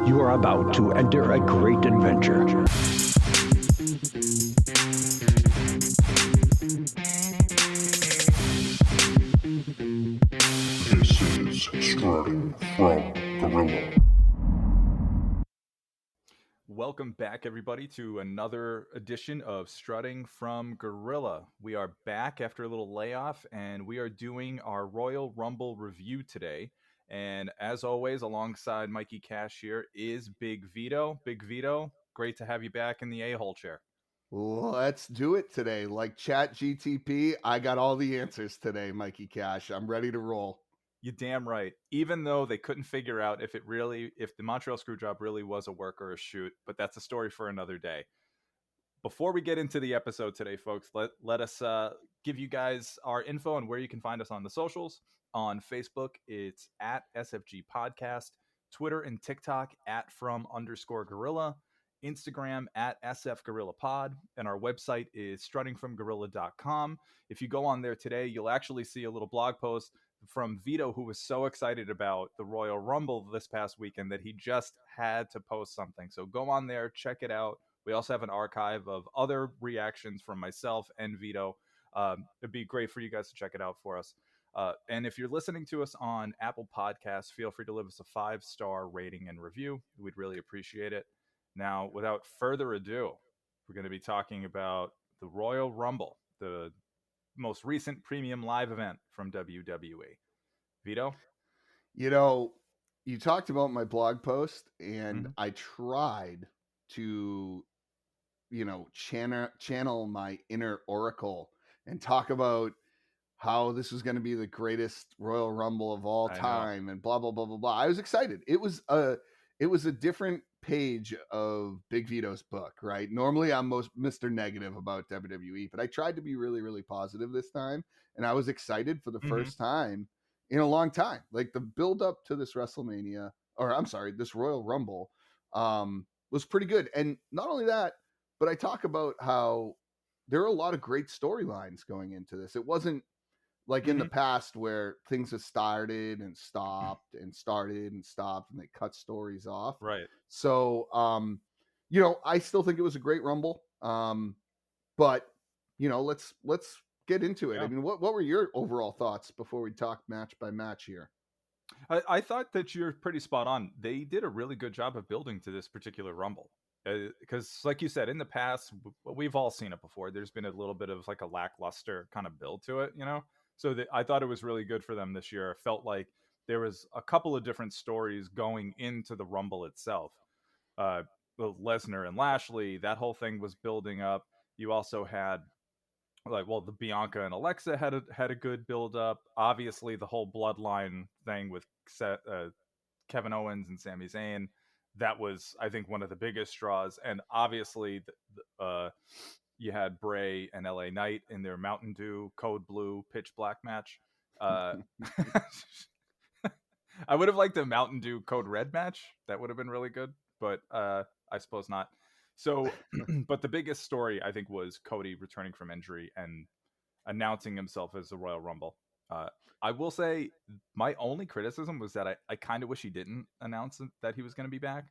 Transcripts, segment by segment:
You are about to enter a great adventure. This is Strutting from Gorilla. Welcome back, everybody, to another edition of Strutting from Gorilla. We are back after a little layoff, and we are doing our Royal Rumble review today. And as always, alongside Mikey Cash here is Big Vito. Big Vito, great to have you back in the a-hole chair. Let's do it today. Like Chat GTP, I got all the answers today, Mikey Cash. I'm ready to roll. You damn right. Even though they couldn't figure out if the Montreal Screwjob really was a work or a shoot, but that's a story for another day. Before we get into the episode today, folks, let us give you guys our info and where you can find us on the socials. On Facebook, it's at SFG Podcast. Twitter and TikTok at @from_gorilla. Instagram at SF Gorilla Pod. And our website is struttingfromgorilla.com. If you go on there today, you'll actually see a little blog post from Vito, who was so excited about the Royal Rumble this past weekend that he just had to post something. So go on there, check it out. We also have an archive of other reactions from myself and Vito. It'd be great for you guys to check it out for us. And if you're listening to us on Apple Podcasts, feel free to leave us a 5-star rating and review. We'd really appreciate it. Now, without further ado, we're going to be talking about the Royal Rumble, the most recent premium live event from WWE. Vito? You know, you talked about my blog post, and I tried to, channel my inner oracle and talk about how this was going to be the greatest Royal Rumble of all time and blah, blah, blah, blah, blah. I was excited. It was a different page of Big Vito's book, right? Normally I'm most Mr. Negative about WWE, but I tried to be really, really positive this time. And I was excited for the first time in a long time. Like the build up to this this Royal Rumble was pretty good. And not only that, but I talk about how there are a lot of great storylines going into this. It wasn't like in the past where things have started and stopped and started and stopped and they cut stories off. Right. So, I still think it was a great Rumble. But let's get into it. Yeah. I mean, what were your overall thoughts before we talk match by match here? I thought that you're pretty spot on. They did a really good job of building to this particular Rumble. Because like you said, in the past, we've all seen it before. There's been a little bit of like a lackluster kind of build to it, So I thought it was really good for them this year. It felt like there was a couple of different stories going into the Rumble itself. Lesnar and Lashley, that whole thing was building up. You also had the Bianca and Alexa had a good build up. Obviously, the whole bloodline thing with Kevin Owens and Sami Zayn, that was, I think, one of the biggest straws. And obviously, you had Bray and LA Knight in their Mountain Dew, Code Blue, Pitch Black match. I would have liked the Mountain Dew Code Red match. That would have been really good, but I suppose not. So, but the biggest story, I think, was Cody returning from injury and announcing himself as the Royal Rumble. I will say my only criticism was that I kind of wish he didn't announce that he was going to be back.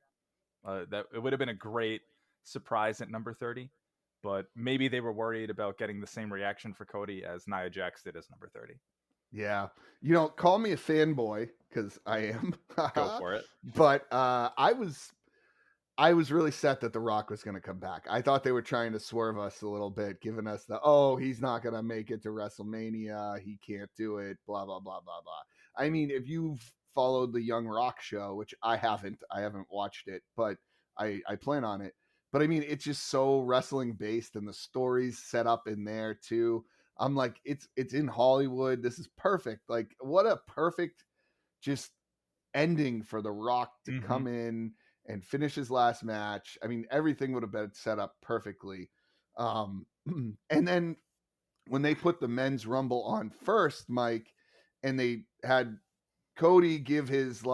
That it would have been a great surprise at number 30. But maybe they were worried about getting the same reaction for Cody as Nia Jax did as number 30. Yeah. Call me a fanboy, because I am. Go for it. But I was really set that The Rock was going to come back. I thought they were trying to swerve us a little bit, giving us he's not going to make it to WrestleMania. He can't do it, blah, blah, blah, blah, blah. I mean, if you've followed the Young Rock show, which I haven't watched it, but I plan on it. But I mean, it's just so wrestling based, and the stories set up in there too. I'm like, it's in Hollywood. This is perfect. Like, what a perfect just ending for The Rock to come in and finish his last match. I mean, everything would have been set up perfectly. And then when they put the men's Rumble on first, Mike, and they had Cody give his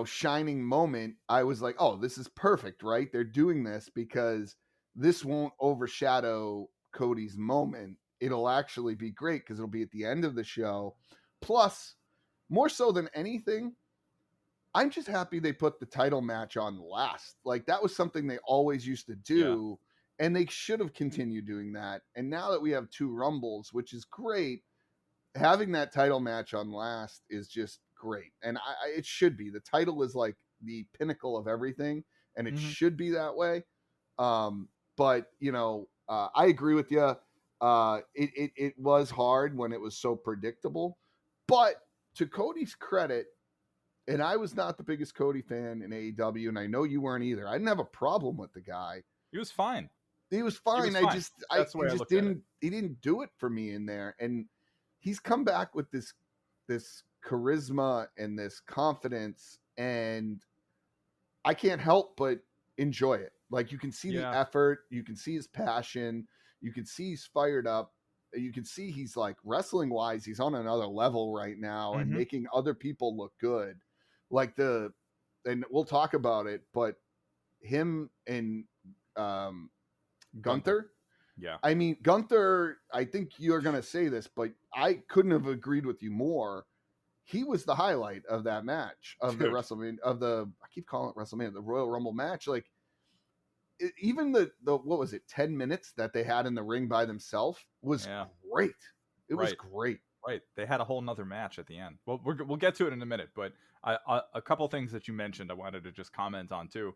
shining moment, I was like, oh, this is perfect, right? They're doing this because this won't overshadow Cody's moment. It'll actually be great because it'll be at the end of the show. Plus, more so than anything, I'm just happy they put the title match on last. Like that was something they always used to do, and they should have continued doing that. And now that we have 2 Rumbles, which is great, having that title match on last is just great. And it should be. The title is like the pinnacle of everything, and it should be that way. But I agree with you. It was hard when it was so predictable, but to Cody's credit, and I was not the biggest Cody fan in AEW, and I know you weren't either. I didn't have a problem with the guy. He was fine. He was fine. He didn't do it for me in there. And he's come back with this charisma and this confidence, and I can't help but enjoy it. Like you can see the effort, you can see his passion, you can see he's fired up. You can see he's like wrestling wise, he's on another level right now and making other people look good. Like and we'll talk about it, but him and Gunther. Yeah. I mean, Gunther, I think you're going to say this, but I couldn't have agreed with you more. He was the highlight of that match, of the WrestleMania, I keep calling it WrestleMania, the Royal Rumble match. Like, even the what was it, 10 minutes that they had in the ring by themselves was great. It was great. Right. They had a whole nother match at the end. Well, we'll get to it in a minute, but a couple things that you mentioned I wanted to just comment on too.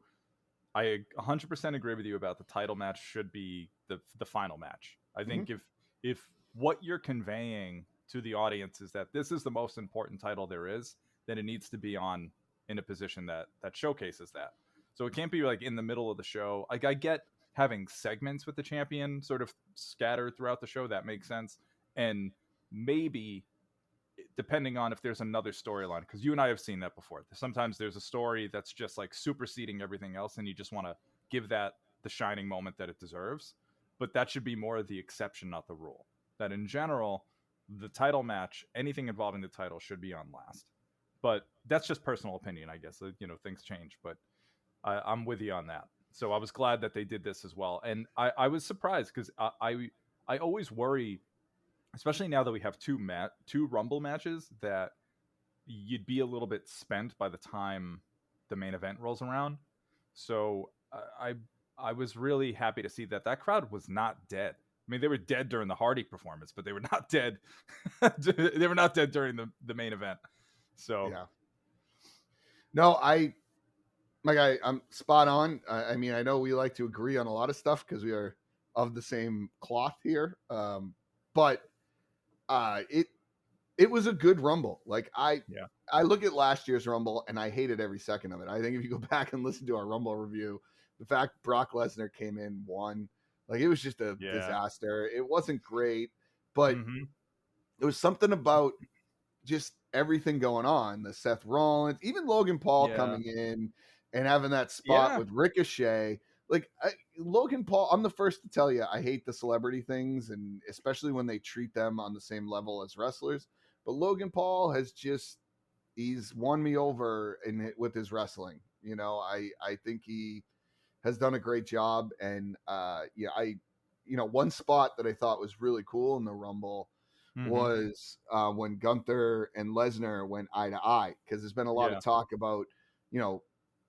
I 100% agree with you about the title match should be the final match. I think if what you're conveying to the audience is that this is the most important title there is, then it needs to be on in a position that showcases that. So it can't be like in the middle of the show. Like I get having segments with the champion sort of scattered throughout the show. That makes sense. And maybe depending on if there's another storyline, because you and I have seen that before. Sometimes there's a story that's just like superseding everything else, and you just want to give that the shining moment that it deserves. But that should be more of the exception, not the rule. That in general, the title match, anything involving the title should be on last. But that's just personal opinion, I guess. Things change, but I'm with you on that. So I was glad that they did this as well. And I was surprised because I always worry, especially now that we have two Rumble matches, that you'd be a little bit spent by the time the main event rolls around. So I was really happy to see that crowd was not dead. I mean, they were dead during the Hardy performance, but they were not dead. They were not dead during the main event. So yeah. No, I'm spot on. I mean, I know we like to agree on a lot of stuff because we are of the same cloth here. But it was a good Rumble. Like I look at last year's Rumble and I hated every second of it. I think if you go back and listen to our Rumble review, the fact Brock Lesnar came in, won, like it was just a disaster. It wasn't great, but there was something about just everything going on. The Seth Rollins, even Logan Paul coming in and having that spot with Ricochet. Like Logan Paul, I'm the first to tell you, I hate the celebrity things, and especially when they treat them on the same level as wrestlers. But Logan Paul he's won me over with his wrestling. I think he has done a great job. And one spot that I thought was really cool in the Rumble was when Gunther and Lesnar went eye to eye, because there's been a lot of talk about,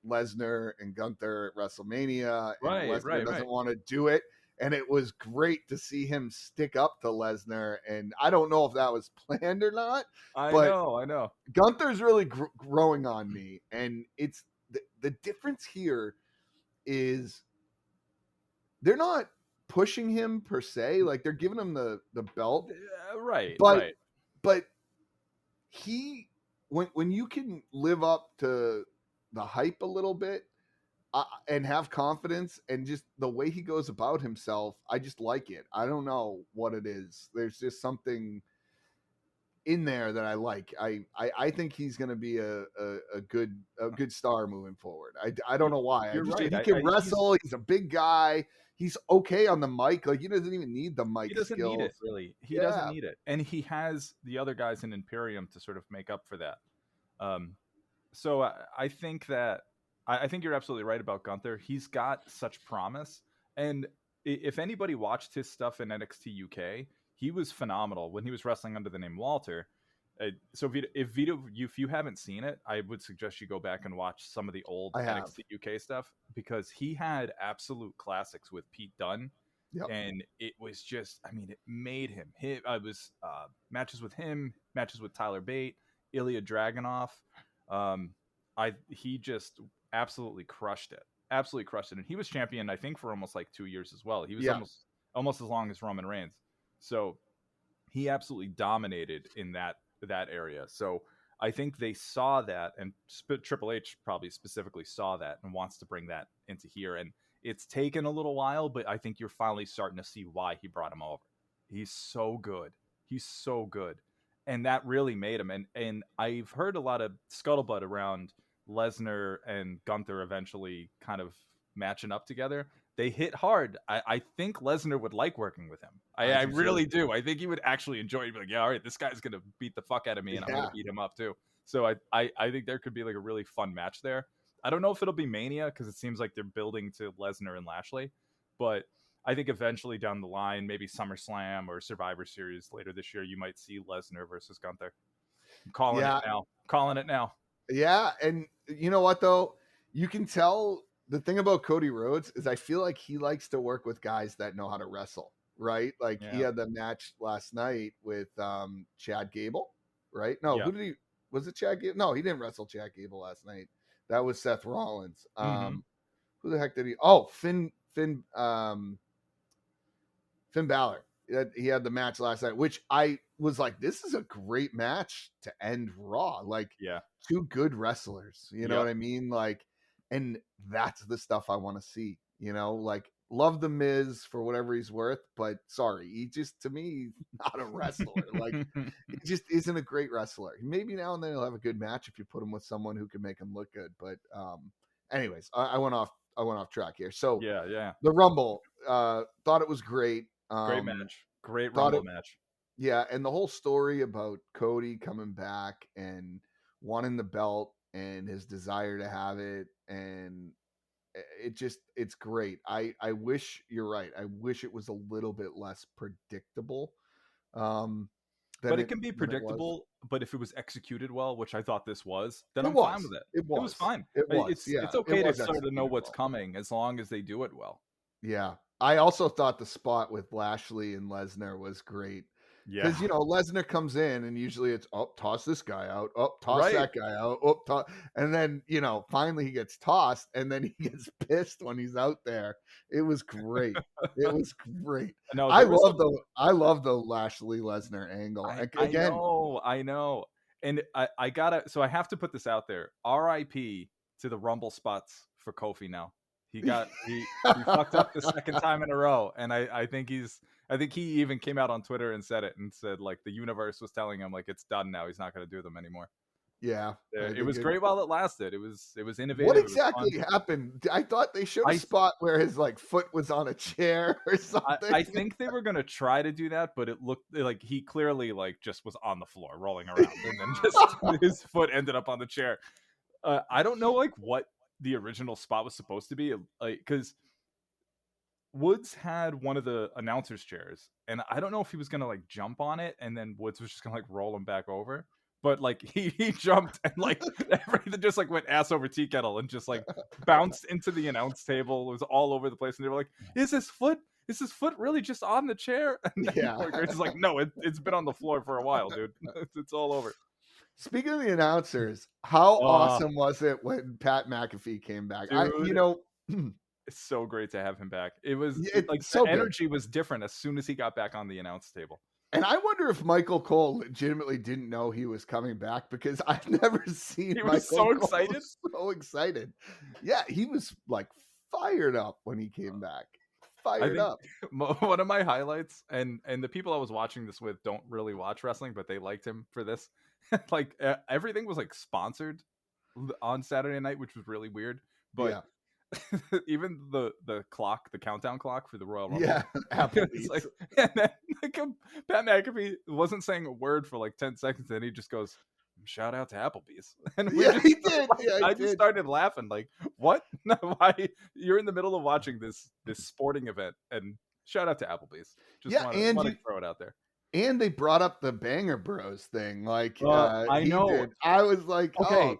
Lesnar and Gunther at WrestleMania, and Lesnar doesn't want to do it. And it was great to see him stick up to Lesnar. And I don't know if that was planned or not. I know. Gunther's really growing on me. And it's the difference here is they're not pushing him per se. Like they're giving him the belt. But he, when you can live up to the hype a little bit and have confidence, and just the way he goes about himself, I just like it. I don't know what it is. There's just something in there that I like. I think he's going to be a good star moving forward. I don't know why. He can wrestle. He's a big guy. He's okay on the mic. Like he doesn't even need the mic. He doesn't skills. need it really. He doesn't need it, and he has the other guys in Imperium to sort of make up for that. So I think you're absolutely right about Gunther. He's got such promise, and if anybody watched his stuff in NXT UK, he was phenomenal when he was wrestling under the name Walter. So Vito, if you haven't seen it, I would suggest you go back and watch some of the old I have. NXT UK stuff, because he had absolute classics with Pete Dunne. Yep. And it was just, I mean, it made him. I was matches with him, matches with Tyler Bate, Ilya Dragunov. He just absolutely crushed it. Absolutely crushed it. And he was champion, I think, for almost like 2 years as well. He was almost as long as Roman Reigns. So he absolutely dominated in that area. So I think they saw that, and Triple H probably specifically saw that and wants to bring that into here. And it's taken a little while, but I think you're finally starting to see why he brought him over. He's so good. He's so good. And that really made him. And I've heard a lot of scuttlebutt around Lesnar and Gunther eventually kind of matching up together. They hit hard. I think Lesnar would like working with him. I really do. I think he would actually enjoy it. He'd be like, yeah, all right, this guy's going to beat the fuck out of me, and I'm going to beat him up too. So I think there could be like a really fun match there. I don't know if it'll be Mania, because it seems like they're building to Lesnar and Lashley. But I think eventually down the line, maybe SummerSlam or Survivor Series later this year, you might see Lesnar versus Gunther. I'm calling it now. Calling it now. Yeah, and you know what, though? You can tell the thing about Cody Rhodes is I feel like he likes to work with guys that know how to wrestle, right? Like he had the match last night with Chad Gable, right? No, who did he? Was it Chad Gable? No, he didn't wrestle Chad Gable last night. That was Seth Rollins. Who the heck did he? Oh, Finn Balor. He had the match last night, which I was like, this is a great match to end Raw. Like, two good wrestlers. You know what I mean? Like, and that's the stuff I want to see. You know, like, love the Miz for whatever he's worth, but sorry, he just, to me, not a wrestler. Like, he just isn't a great wrestler. Maybe now and then he'll have a good match if you put him with someone who can make him look good. But anyways, I went off track here. So the Rumble, thought it was great. Great match. Great Rumble match. Yeah, and the whole story about Cody coming back and wanting the belt and his desire to have it, and it's great. I wish, you're right, I wish it was a little bit less predictable. But it can be predictable, but if it was executed well, which I thought this was, then I'm fine with it. It was fine. It's okay to sort of know what's coming as long as they do it well. Yeah. I also thought the spot with Lashley and Lesnar was great. Yeah. Because, Lesnar comes in and usually it's, toss this guy out. Toss that guy out. And then, finally he gets tossed and then he gets pissed when he's out there. It was great. It was great. No, I love the Lashley Lesnar angle. I know. And I have to put this out there. RIP to the Rumble spots for Kofi now. He fucked up the second time in a row, and I think he even came out on Twitter and said it, and said like the universe was telling him like it's done now. He's not going to do them anymore. Yeah, it was great while it lasted. It was innovative. What exactly happened? I thought they showed a spot where his like foot was on a chair or something. I think they were going to try to do that, but it looked like he clearly like just was on the floor rolling around, and then just his foot ended up on the chair. I don't know like what the original spot was supposed to be, like, because Woods had one of the announcer's chairs, and I don't know if he was gonna like jump on it, and then Woods was just gonna like roll him back over. But like he jumped and like everything just like went ass over tea kettle and just like bounced into the announce table. It was all over the place, and they were like, "Is his foot really just on the chair?" And then Grace is like, "No, it's been on the floor for a while, dude. It's all over." Speaking of the announcers, how awesome was it when Pat McAfee came back? Dude, it's so great to have him back. It was like the energy was different as soon as he got back on the announce table. And I wonder if Michael Cole legitimately didn't know he was coming back, because I've never seen Michael so excited. So excited. Yeah, he was like fired up when he came back. Fired up. One of my highlights, and the people I was watching this with don't really watch wrestling, but they liked him for this. Like everything was like sponsored on Saturday night, which was really weird. But even the clock, the countdown clock for the Royal Rumble, Applebee's. Like, and then like, Pat McAfee wasn't saying a word for like 10 seconds, and he just goes, "Shout out to Applebee's." And he did. I just started laughing. Like, what? No, why? You're in the middle of watching this sporting event, and shout out to Applebee's. Just want to throw it out there. And they brought up the Banger Bros thing, like I he know. did. I was like, Okay, oh,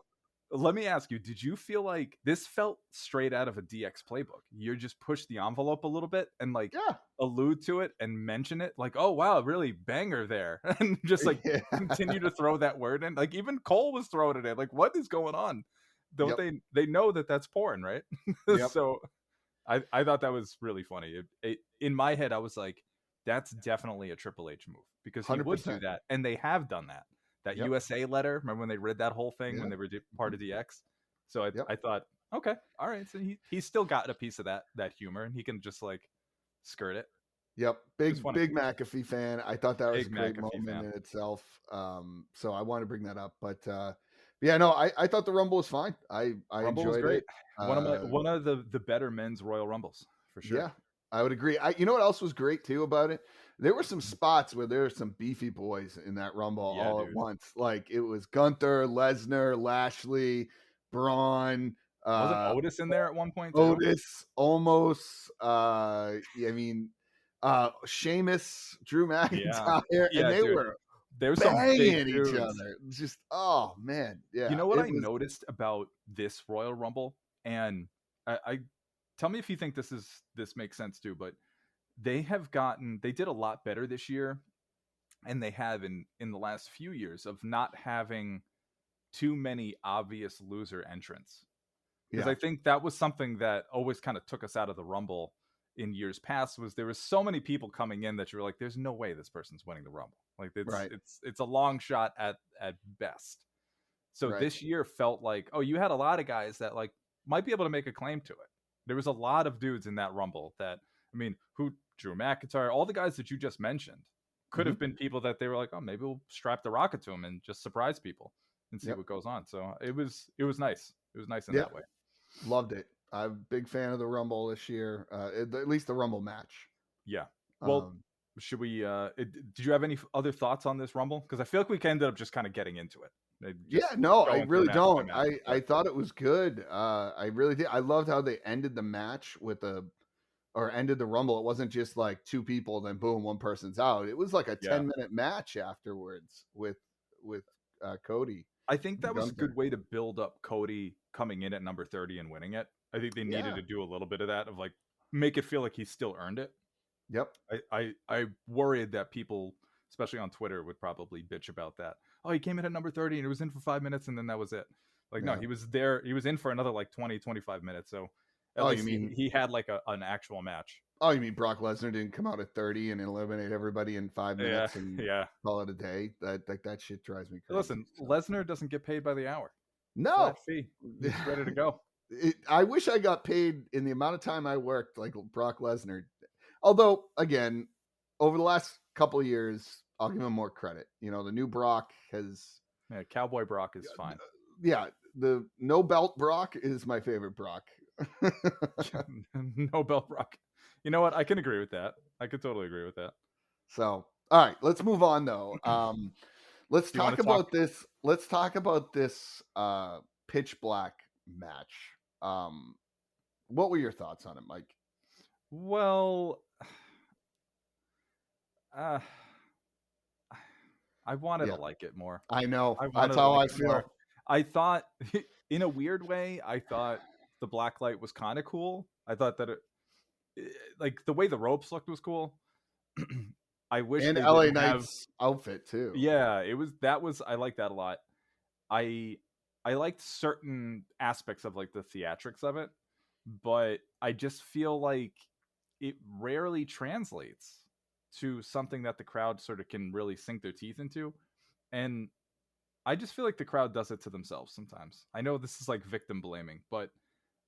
let me ask you, did you feel like this felt straight out of a DX playbook? You just push the envelope a little bit and like yeah, allude to it and mention it, like, oh wow, really banger there, and just like yeah, continue to throw that word in. Like even Cole was throwing it in. Like, what is going on? Don't yep, they know that that's porn, right? yep, So I thought that was really funny. In my head, I was like, that's definitely a Triple H move because he would do 100%. that, and they have done that. That Yep, USA letter, remember when they read that whole thing when yeah, they were part of DX? So yep, I thought, okay, all right, so he's still got a piece of that humor, and he can just like skirt it. yep. It was funny. Big McAfee fan. I thought that was a Big great McAfee moment fan. in itself. So I want to bring that up, but yeah, no, I thought the Rumble was fine. I Rumble was enjoyed great. it. One of the better men's Royal Rumbles for sure. Yeah, I would agree. You know what else was great too about it? There were some Mm-hmm. spots where there were some beefy boys in that Rumble Yeah, all at dude. once. Like it was Gunther, Lesnar, Lashley, Braun, Wasn't Otis in there at one point too? Otis, almost. Yeah, I mean, Sheamus, Drew Yeah, McIntyre, and yeah, they dude. were There's some big banging each dudes. other. Just oh man, You yeah, know what it I was. noticed about this Royal Rumble, and I tell me if you think this makes sense too, but they did a lot better this year, and they have in the last few years of not having too many obvious loser entrants. Because Yeah, I think that was something that always kind of took us out of the Rumble in years past, was there was so many people coming in that you were like, there's no way this person's winning the Rumble. Like right, it's a long shot at best. So right. this year felt like, oh, you had a lot of guys that like might be able to make a claim to it. There was a lot of dudes in that Rumble that, I mean, who Drew McIntyre, all the guys that you just mentioned could Mhm. have been people that they were like, oh, maybe we'll strap the rocket to him and just surprise people and see Yep. what goes on. So it was nice. It was nice in Yeah. that way. Loved it. I'm a big fan of the Rumble this year. At least the Rumble match. Yeah. Well, Um, should we? Did you have any other thoughts on this Rumble? Because I feel like we ended up just kind of getting into it, yeah, just no, I going through really match by don't. match. I But thought it was good. I really did. I loved how they ended the match or ended the Rumble. It wasn't just like two people, then boom, one person's out. It was like a yeah, 10-minute match afterwards with Cody I think and that was a good Gunther. way to build up Cody coming in at number 30 and winning it. I think they needed Yeah. to do a little bit of that, of like make it feel like he still earned it. Yep. I worried that people, especially on Twitter, would probably bitch about that. Oh, he came in at number 30 and he was in for 5 minutes and then that was it. Like, no, Yeah. he was there. He was in for another like 20, 25 minutes. So at Oh, you least mean he had like an actual match. Brock Lesnar didn't come out at 30 and eliminate everybody in 5 Yeah. minutes and Yeah. call it a day? That shit drives me crazy. Listen, So. Lesnar doesn't get paid by the hour. No. Flat fee. He's ready to go. I wish I got paid in the amount of time I worked like Brock Lesnar. Although, again, over the last couple of years, I'll give him more credit. You know, the new Brock has, Yeah, Cowboy Brock is fine. yeah, the no belt Brock is my favorite Brock. No belt Brock. You know what? I can agree with that. I could totally agree with that. So, all right, let's move on though. Let's Do you want talk to talk? about this. Let's talk about this pitch black match. What were your thoughts on it, Mike? Well, I wanted Yeah, to like it more. I know. I That's wanted to how like I it more. feel. I thought, in a weird way, I thought the black light was kind of cool. I thought that like the way the ropes looked was cool. I wish And they LA didn't have. Knight's outfit too. Yeah, I like that a lot. I I liked certain aspects of like the theatrics of it, but I just feel like it rarely translates to something that the crowd sort of can really sink their teeth into. And I just feel like the crowd does it to themselves sometimes. I know this is like victim blaming, but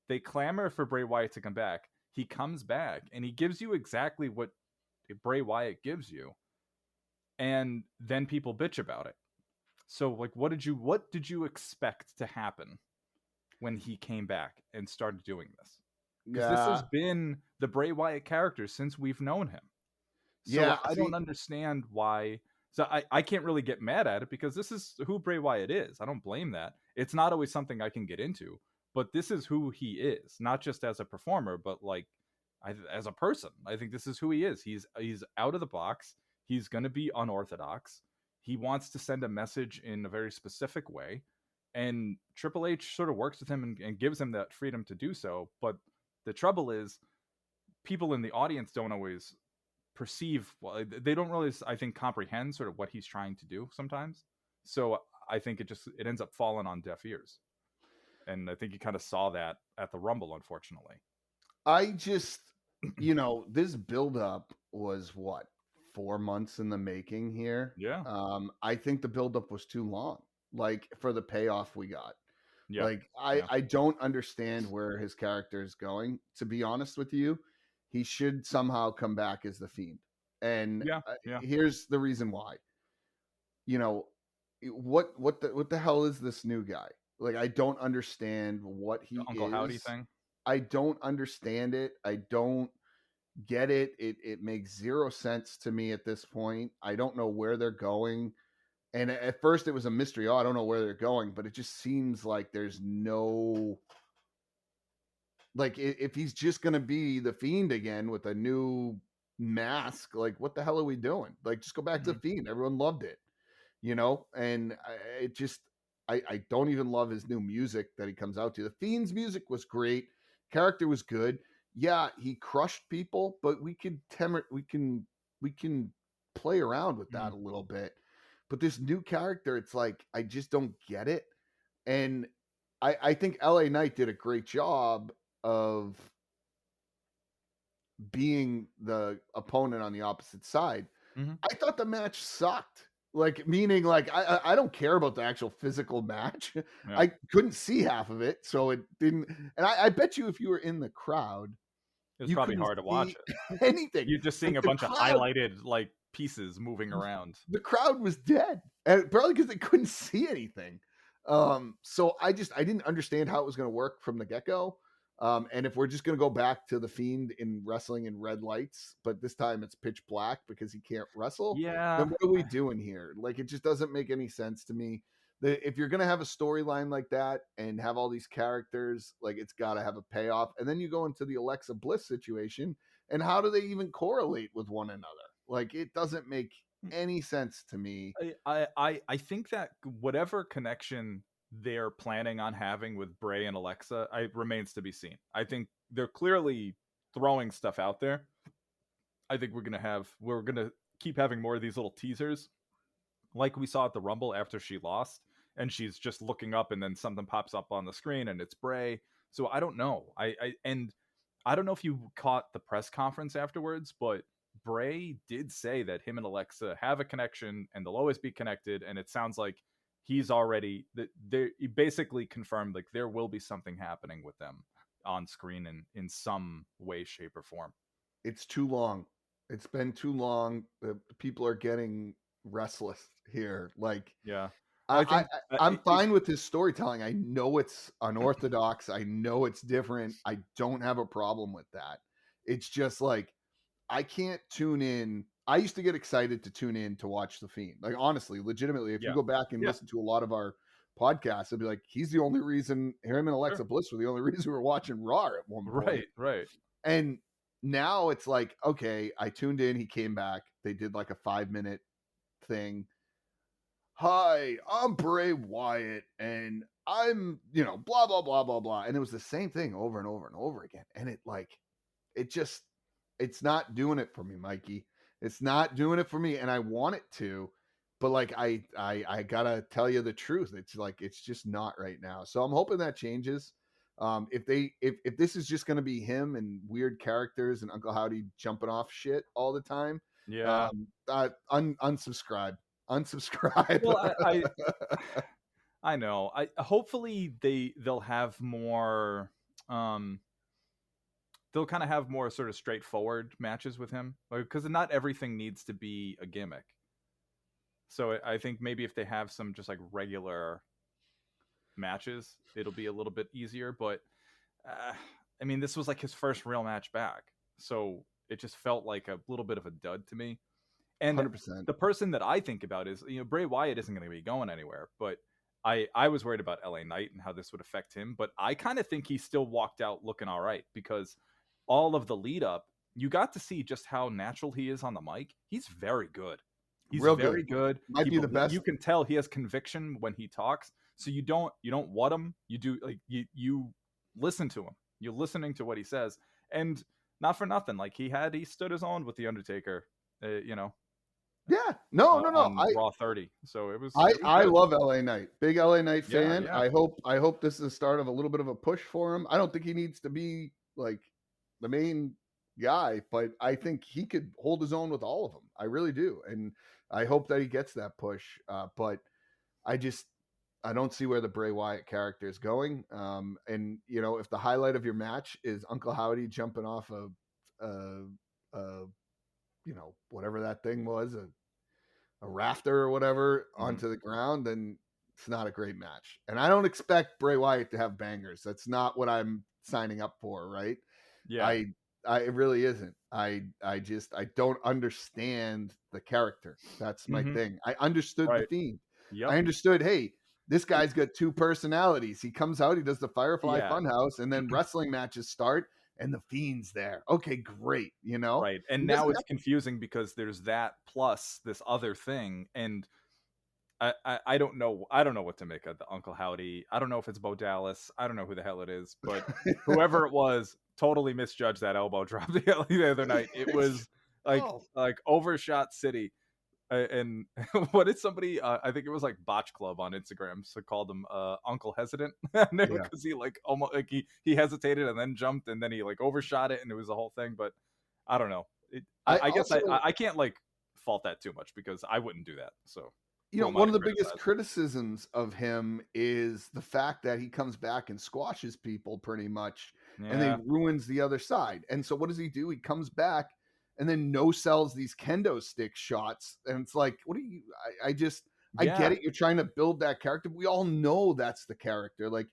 they clamor for Bray Wyatt to come back. He comes back and he gives you exactly what Bray Wyatt gives you. And then people bitch about it. So like what did you expect to happen when he came back and started doing this? Because this Yeah. has been the Bray Wyatt character since we've known him. So Yeah. I See, don't understand why. So I can't really get mad at it because this is who Bray Wyatt is. I don't blame that. It's not always something I can get into, but this is who he is, not just as a performer, but like as a person. I think this is who he is. He's out of the box. He's going to be unorthodox. He wants to send a message in a very specific way. And Triple H sort of works with him and gives him that freedom to do so. But the trouble is, people in the audience don't always perceive, well, they don't really, I think, comprehend sort of what he's trying to do sometimes. So I think it ends up falling on deaf ears. And I think you kind of saw that at the Rumble, unfortunately. I just, this buildup was what, 4 months in the making here. Yeah. I think the buildup was too long, like for the payoff we got. Yeah. Like I don't understand where his character is going. To be honest with you, he should somehow come back as the Fiend. And here's the reason why. What the hell is this new guy? Like, I don't understand what he Uncle is. Howdy thing. I don't understand it. I don't get it. It makes zero sense to me at this point. I don't know where they're going. And at first it was a mystery. Oh, I don't know where they're going, but it just seems like there's no, like, if he's just going to be the Fiend again with a new mask, like, what the hell are we doing? Like, just go back to the Fiend. Everyone loved it, and I don't even love his new music that he comes out to. The Fiend's music was great. Character was good. Yeah, he crushed people, but we can play around with that a little bit. But this new character, it's like, I just don't get it. And I think LA Knight did a great job of being the opponent on the opposite side. I thought the match sucked. Like, meaning, like, I don't care about the actual physical match. Yeah. I couldn't see half of it, so it didn't. And I bet you if you were in the crowd, it was probably hard to watch it. Anything. You're just seeing like a bunch of highlighted, like, pieces moving around. The crowd was dead, and probably because they couldn't see anything. So I didn't understand how it was going to work from the get-go. And if we're just going to go back to the Fiend in wrestling in red lights, but this time it's pitch black because he can't wrestle, then what are we doing here? Like, it just doesn't make any sense to me. If you're going to have a storyline like that and have all these characters, like, it's got to have a payoff. And then you go into the Alexa Bliss situation, and how do they even correlate with one another? Like, it doesn't make any sense to me. I think that whatever connection they're planning on having with Bray and Alexa, remains to be seen. I think they're clearly throwing stuff out there. I think we're gonna keep having more of these little teasers, like we saw at the Rumble after she lost, and she's just looking up, and then something pops up on the screen, and it's Bray. So I don't know. I don't know if you caught the press conference afterwards, but Bray did say that him and Alexa have a connection, and they'll always be connected. And it sounds like he's already he basically confirmed, like, there will be something happening with them on screen in some way, shape, or form. It's too long. It's been too long. The people are getting restless here. Like, yeah, I'm fine with his storytelling. I know it's unorthodox. I know it's different. I don't have a problem with that. It's just like, I can't tune in. I used to get excited to tune in to watch The Fiend. Like, honestly, legitimately, if you go back and listen to a lot of our podcasts, it'd be like, he's the only reason, him and Alexa Bliss were the only reason we were watching Raw at one point. Right. And now it's like, okay, I tuned in, he came back. They did like a 5-minute thing. Hi, I'm Bray Wyatt, and I'm, blah, blah, blah, blah, blah. And it was the same thing over and over and over again. And it's not doing it for me, Mikey. It's not doing it for me, and I want it to, but like, I gotta tell you the truth. It's like, it's just not right now. So I'm hoping that changes. If this is just gonna be him and weird characters and Uncle Howdy jumping off shit all the time, unsubscribe. Well, I know. Hopefully they'll have more. They'll kind of have more sort of straightforward matches with him, because not everything needs to be a gimmick. So I think maybe if they have some just like regular matches, it'll be a little bit easier. But I mean, this was like his first real match back, so it just felt like a little bit of a dud to me. And 100%. The person that I think about is, Bray Wyatt isn't going to be going anywhere, but I was worried about LA Knight and how this would affect him. But I kind of think he still walked out looking all right, because all of the lead up you got to see just how natural he is on the mic. He's very good. He's Real very good. Might be the best. You can tell he has conviction when he talks. So you don't what him. You do like you listen to him. You're listening to what he says, and not for nothing. Like he stood his own with the Undertaker. Yeah. No. On Raw 30. So it was. I love LA Knight. Big LA Knight fan. Yeah. I hope this is the start of a little bit of a push for him. I don't think he needs to be like the main guy, but I think he could hold his own with all of them. I really do, and I hope that he gets that push. But I don't see where the Bray Wyatt character is going. And if the highlight of your match is Uncle Howdy jumping off whatever that thing was, a rafter or whatever onto the ground, then it's not a great match. And I don't expect Bray Wyatt to have bangers. That's not what I'm signing up for, right? Yeah. It really isn't. I don't understand the character. That's my thing. I understood the Fiend. Yep. I understood, hey, this guy's got two personalities. He comes out, he does the Firefly Funhouse, and then wrestling matches start, and the Fiend's there. Okay, great. Right. And now it's confusing because there's that plus this other thing, and I don't know. I don't know what to make of the Uncle Howdy. I don't know if it's Bo Dallas. I don't know who the hell it is, but whoever it was totally misjudged that elbow drop the other night. It was like overshot city. And what did somebody? I think it was like Botch Club on Instagram. So called him Uncle Hesitant because he like almost like he hesitated and then jumped and then he like overshot it and it was a whole thing. But I don't know. I guess I can't like fault that too much because I wouldn't do that. So. One of the biggest criticisms of him is the fact that he comes back and squashes people pretty much and then ruins the other side. And so what does he do? He comes back and then no-sells these kendo stick shots. And it's like, what do you, I get it. You're trying to build that character. We all know that's the character. Like,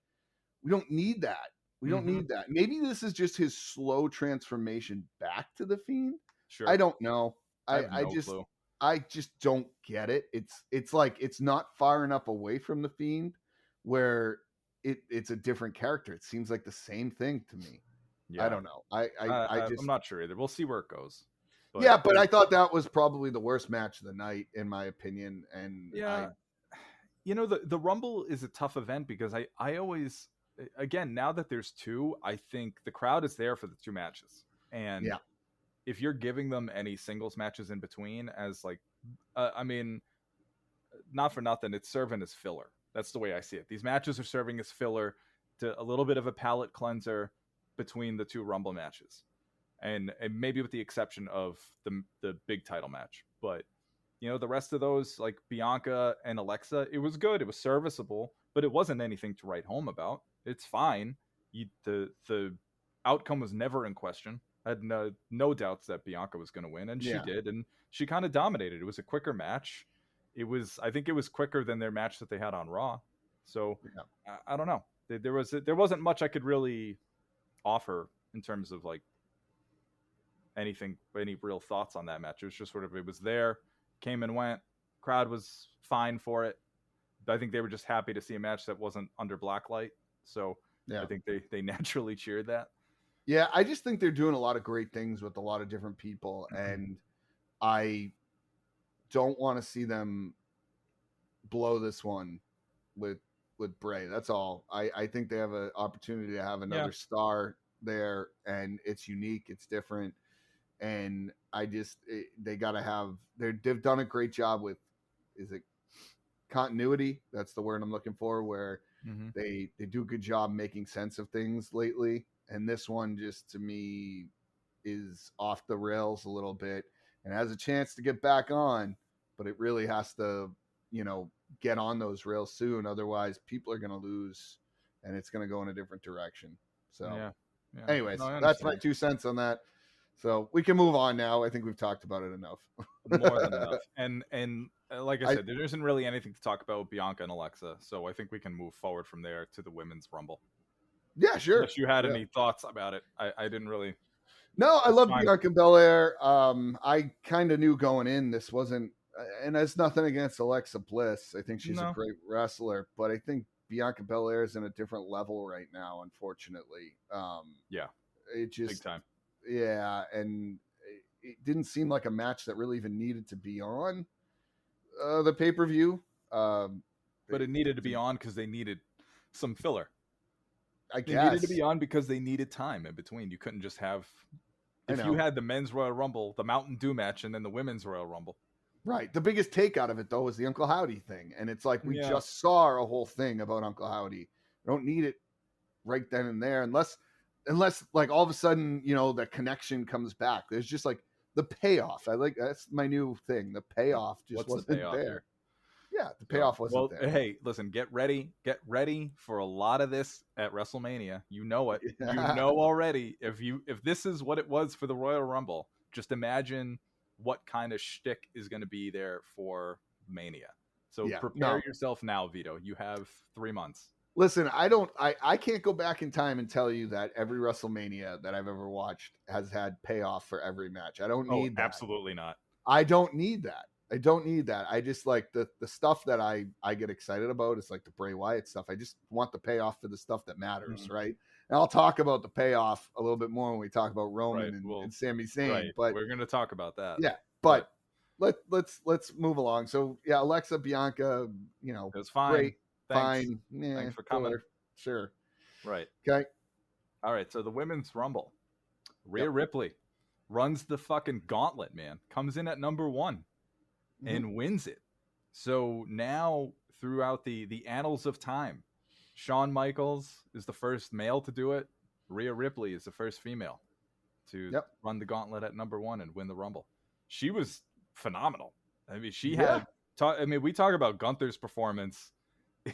we don't need that. We don't need that. Maybe this is just his slow transformation back to the Fiend. Sure. I don't know. Clue. I just don't get it. It's like it's not far enough away from the Fiend where it's a different character. It seems like the same thing to me. Yeah. I don't know. I'm not sure either. We'll see where it goes. But I thought that was probably the worst match of the night, in my opinion. And the Rumble is a tough event because I always, again, now that there's two, I think the crowd is there for the two matches. And if you're giving them any singles matches in between as like, not for nothing, it's serving as filler. That's the way I see it. These matches are serving as filler to a little bit of a palate cleanser between the two Rumble matches. And maybe with the exception of the big title match. But, the rest of those, like Bianca and Alexa, it was good. It was serviceable, but it wasn't anything to write home about. It's fine. The outcome was never in question. I had no doubts that Bianca was going to win, and she did, and she kind of dominated. It was a quicker match. I think it was quicker than their match that they had on Raw. So I don't know. There wasn't much I could really offer in terms of like any real thoughts on that match. It was just sort of, it was there, came and went. Crowd was fine for it. I think they were just happy to see a match that wasn't under blacklight. So I think they naturally cheered that. Yeah, I just think they're doing a lot of great things with a lot of different people, and I don't want to see them blow this one with Bray. That's all. I think they have an opportunity to have another star there, and it's unique, it's different, and they got to have. They've done a great job with, is it continuity? That's the word I'm looking for. Where they do a good job making sense of things lately. And this one just, to me, is off the rails a little bit and has a chance to get back on, but it really has to, get on those rails soon. Otherwise, people are going to lose and it's going to go in a different direction. So, anyways, that's my 2 cents on that. So we can move on now. I think we've talked about it enough. More than enough. And like I said, there isn't really anything to talk about with Bianca and Alexa. So I think we can move forward from there to the Women's Rumble. Yeah, sure. Unless you had any thoughts about it. I didn't really. No, I love Bianca Belair. I kind of knew going in this wasn't, and that's nothing against Alexa Bliss. I think she's a great wrestler, but I think Bianca Belair is in a different level right now, unfortunately. It just, big time. Yeah, and it didn't seem like a match that really even needed to be on the pay-per-view. But it needed to be on because they needed some filler. I They needed to guess. be on because they needed time in between. You couldn't just have, I if know. you had the men's Royal Rumble, the Mountain Dew match, and then the women's Royal Rumble. Right. The biggest take out of it, though, was the Uncle Howdy thing. And it's like, we Yeah. just saw a whole thing about Uncle Howdy. We don't need it right then and there unless like all of a sudden, you know, the connection comes back. There's just like the payoff. That's my new thing. The payoff just What's the wasn't payoff there. here? Yeah, the payoff wasn't there. Hey, listen, get ready for a lot of this at WrestleMania. You know it. You know already. If this is what it was for the Royal Rumble, just imagine what kind of shtick is going to be there for Mania. So prepare yourself now, Vito. You have 3 months. Listen, I can't go back in time and tell you that every WrestleMania that I've ever watched has had payoff for every match. I don't need that. Absolutely not. I don't need that. I just like the stuff that I get excited about is like the Bray Wyatt stuff. I just want the payoff for the stuff that matters, right? And I'll talk about the payoff a little bit more when we talk about Roman and Sami Zayn. Right. But we're going to talk about that. Yeah, but let's move along. So yeah, Alexa, Bianca, you know, it was fine. Great, Thanks. fine. Yeah, Thanks for coming. Sure. Right. Okay. All right. So the women's Rumble, Rhea Ripley runs the fucking gauntlet, man. Comes in at number 1 and wins it. So now throughout the annals of time, Shawn Michaels is the first male to do it. Rhea Ripley is the first female to run the gauntlet at number 1 and win the Rumble. She was phenomenal. I mean, she had. We talk about Gunther's performance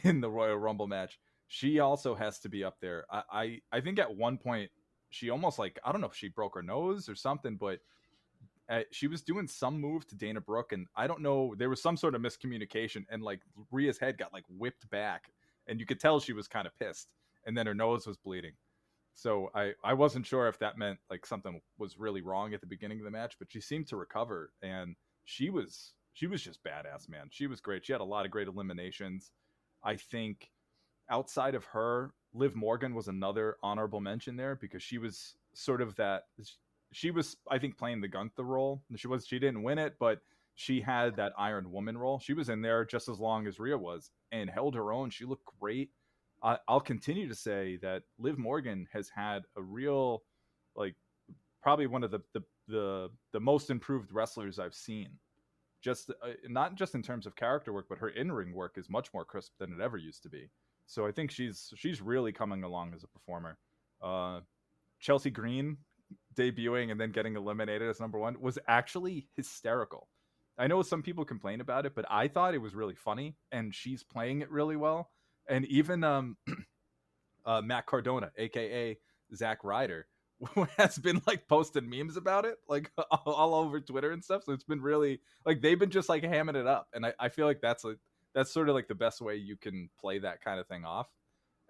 in the Royal Rumble match. She also has to be up there. I think at one point she almost like, I don't know if she broke her nose or something, but she was doing some move to Dana Brooke, and I don't know, there was some sort of miscommunication, and like Rhea's head got like whipped back, and you could tell she was kind of pissed, and then her nose was bleeding. So I wasn't sure if that meant like something was really wrong at the beginning of the match, but she seemed to recover, and she was just badass, man. She was great. She had a lot of great eliminations. I think outside of her, Liv Morgan was another honorable mention there because she was sort of that. She was, I think, playing the Gunther role. She didn't win it, but she had that Iron Woman role. She was in there just as long as Rhea was and held her own. She looked great. I'll continue to say that Liv Morgan has had a real, like, probably one of the most improved wrestlers I've seen. Just not just in terms of character work, but her in-ring work is much more crisp than it ever used to be. So I think she's really coming along as a performer. Chelsea Green debuting and then getting eliminated as number 1 was actually hysterical. I know some people complain about it, but I thought it was really funny, and she's playing it really well. And even Matt Cardona, aka Zack Ryder, has been like posting memes about it, like all over Twitter and stuff. So it's been really like they've been just like hamming it up, and I feel like that's sort of like the best way you can play that kind of thing off.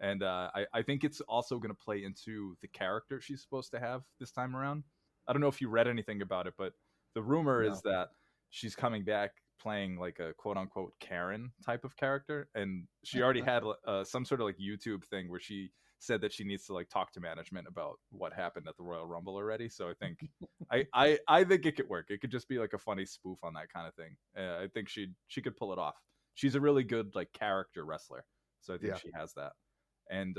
And I think it's also going to play into the character she's supposed to have this time around. I don't know if you read anything about it, but the rumor is that she's coming back playing like a quote unquote Karen type of character. And she already had some sort of like YouTube thing where she said that she needs to like talk to management about what happened at the Royal Rumble already. So I think I think it could work. It could just be like a funny spoof on that kind of thing. I think she could pull it off. She's a really good like character wrestler. So I think she has that. And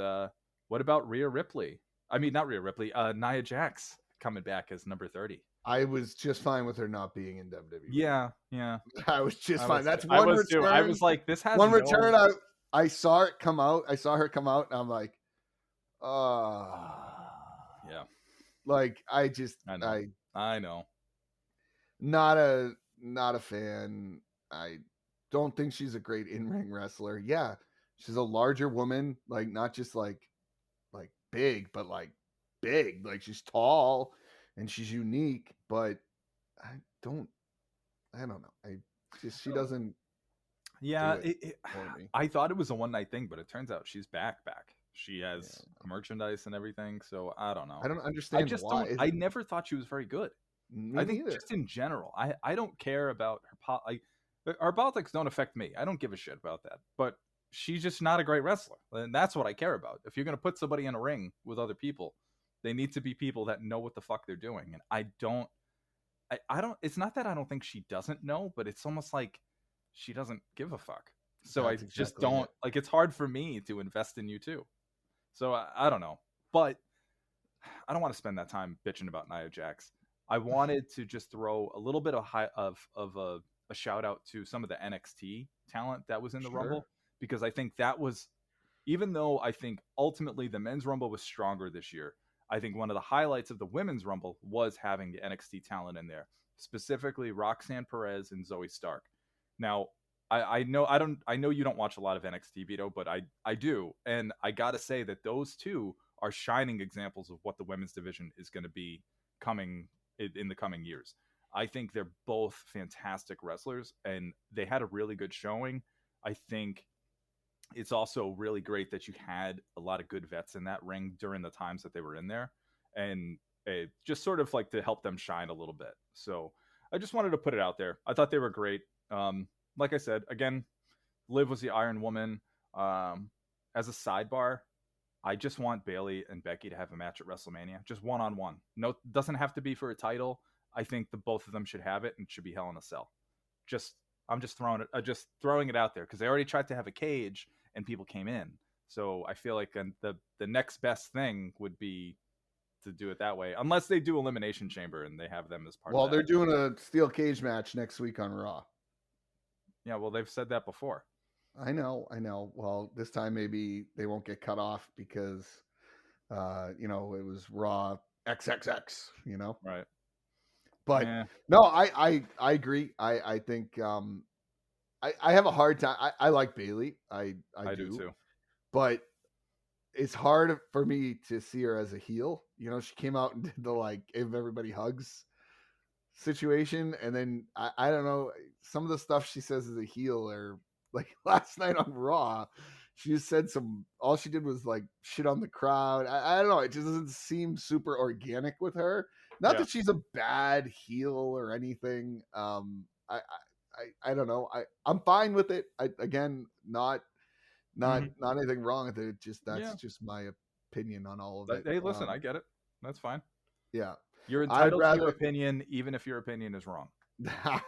what about Rhea Ripley? I mean, not Rhea Ripley, Nia Jax coming back as number 30. I was just fine with her not being in WWE. Yeah. I was just fine. That's one return. I was like, this has one return. I saw it come out. I saw her come out, and I'm like, yeah. Like I know. Not a fan. I don't think she's a great in-ring wrestler. Yeah, she's a larger woman, like not just like big, but like big. Like she's tall and she's unique, but I don't know. She doesn't. Yeah, I thought it was a one-night thing, but it turns out she's back. She has merchandise and everything, so I don't know. I don't understand why. I never thought she was very good. I think just in general, I don't care about her her politics don't affect me. I don't give a shit about that. But she's just not a great wrestler, and that's what I care about. If you're going to put somebody in a ring with other people, They need to be people that know what the fuck they're doing. And I don't, it's not that I don't think she doesn't know, but it's almost like she doesn't give a fuck. So That's I just exactly don't, it. like, it's hard for me to invest in you too. So I don't know. But I don't want to spend that time bitching about Nia Jax. I wanted to just throw a little bit of a shout out to some of the NXT talent that was in the Sure. Rumble, because I think that was, even though I think ultimately the men's Rumble was stronger this year, I think one of the highlights of the women's Rumble was having the NXT talent in there, specifically Roxanne Perez and Zoe Stark. Now, I know you don't watch a lot of NXT, Vito, but I do, and I gotta say that those two are shining examples of what the women's division is going to be coming in the coming years. I think they're both fantastic wrestlers, and they had a really good showing. I think it's also really great that you had a lot of good vets in that ring during the times that they were in there, and just sort of like to help them shine a little bit. So I just wanted to put it out there. I thought they were great. Like I said, again, Liv was the Iron Woman. As a sidebar, I just want Bayley and Becky to have a match at WrestleMania, just one-on-one. No, doesn't have to be for a title. I think the both of them should have it, and it should be Hell in a Cell. I'm just throwing it out there, because they already tried to have a cage and people came in. So I feel like the next best thing would be to do it that way, unless they do Elimination Chamber and they have them as part of that. Well, they're doing a steel cage match next week on Raw. Yeah, well, they've said that before. I know. Well, this time maybe they won't get cut off because, it was Raw XXX, Right. But Yeah. no, I agree. I think I have a hard time. I like Bayley. I do too. But it's hard for me to see her as a heel. She came out and did the gave everybody hugs situation, and then I don't know, some of the stuff she says as a heel, or like last night on Raw, she just said all she did was shit on the crowd. I don't know, it just doesn't seem super organic with her. Not that she's a bad heel or anything. I don't know. I'm fine with it. Again, not anything wrong with it. That's just my opinion on all of it. Hey, listen, I get it. That's fine. Yeah. You're entitled to your opinion, even if your opinion is wrong.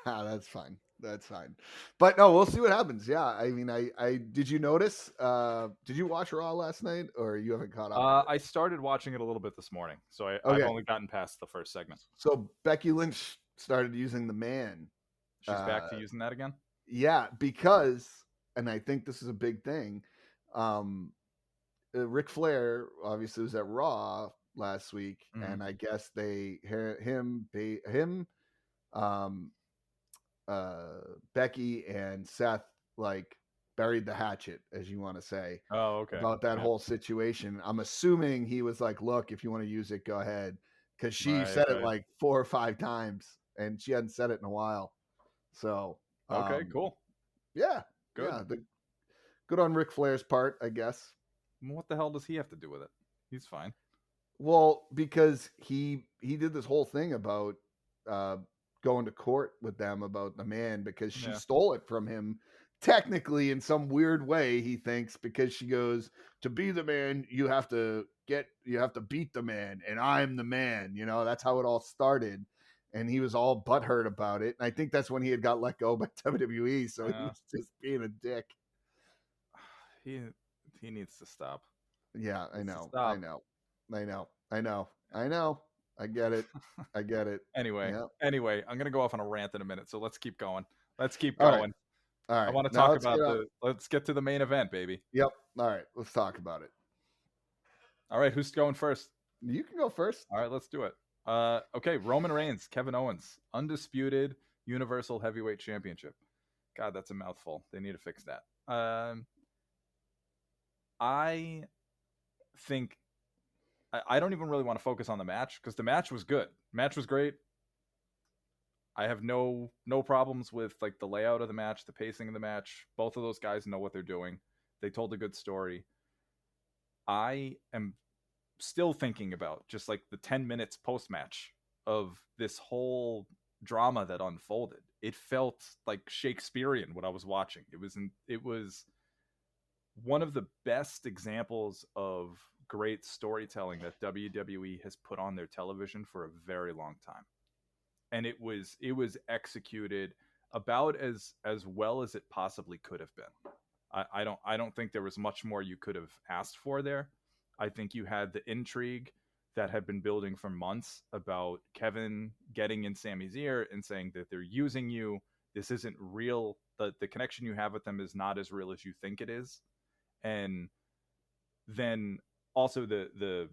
That's fine. But no, we'll see what happens. Yeah. I mean, I did you notice, did you watch Raw last night, or you haven't caught up? I started watching it a little bit this morning, so I've only gotten past the first segment. So Becky Lynch started using the man. She's back to using that again? Yeah, because, and I think this is a big thing, Ric Flair obviously was at Raw last week, and I guess Becky and Seth buried the hatchet, as you want to say. Oh, okay. About that whole situation. I'm assuming he was like, look, if you want to use it, go ahead, because she said it 4 or 5 times, and she hadn't said it in a while. So okay, cool. Yeah, good. Yeah, good on Ric Flair's part, I guess. What the hell does he have to do with it? He's fine. Well, because he did this whole thing about going to court with them about the man, because she stole it from him, technically, in some weird way, he thinks, because she goes, to be the man, you have to beat the man, and I'm the man. That's how it all started. And he was all butthurt about it. And I think that's when he had got let go by WWE. So he was just being a dick. He needs to stop. Yeah, I know. I get it. Anyway, I'm gonna go off on a rant in a minute, so let's keep going. All right. I want to talk about let's get to the main event, baby. Yep. All right, let's talk about it. All right, who's going first? You can go first. All right, let's do it. Okay, Roman Reigns, Kevin Owens, Undisputed Universal Heavyweight Championship. God, that's a mouthful. They need to fix that. I think I don't even really want to focus on the match, because the match was good. Match was great. I have no problems with the layout of the match, the pacing of the match. Both of those guys know what they're doing. They told a good story. I am still thinking about just the 10 minutes post-match of this whole drama that unfolded. It felt Shakespearean what I was watching. It was one of the best examples of great storytelling that WWE has put on their television for a very long time. And it was executed about as well as it possibly could have been. I don't think there was much more you could have asked for there. I think you had the intrigue that had been building for months about Kevin getting in Sammy's ear and saying that they're using you. This isn't real. The connection you have with them is not as real as you think it is. And then also the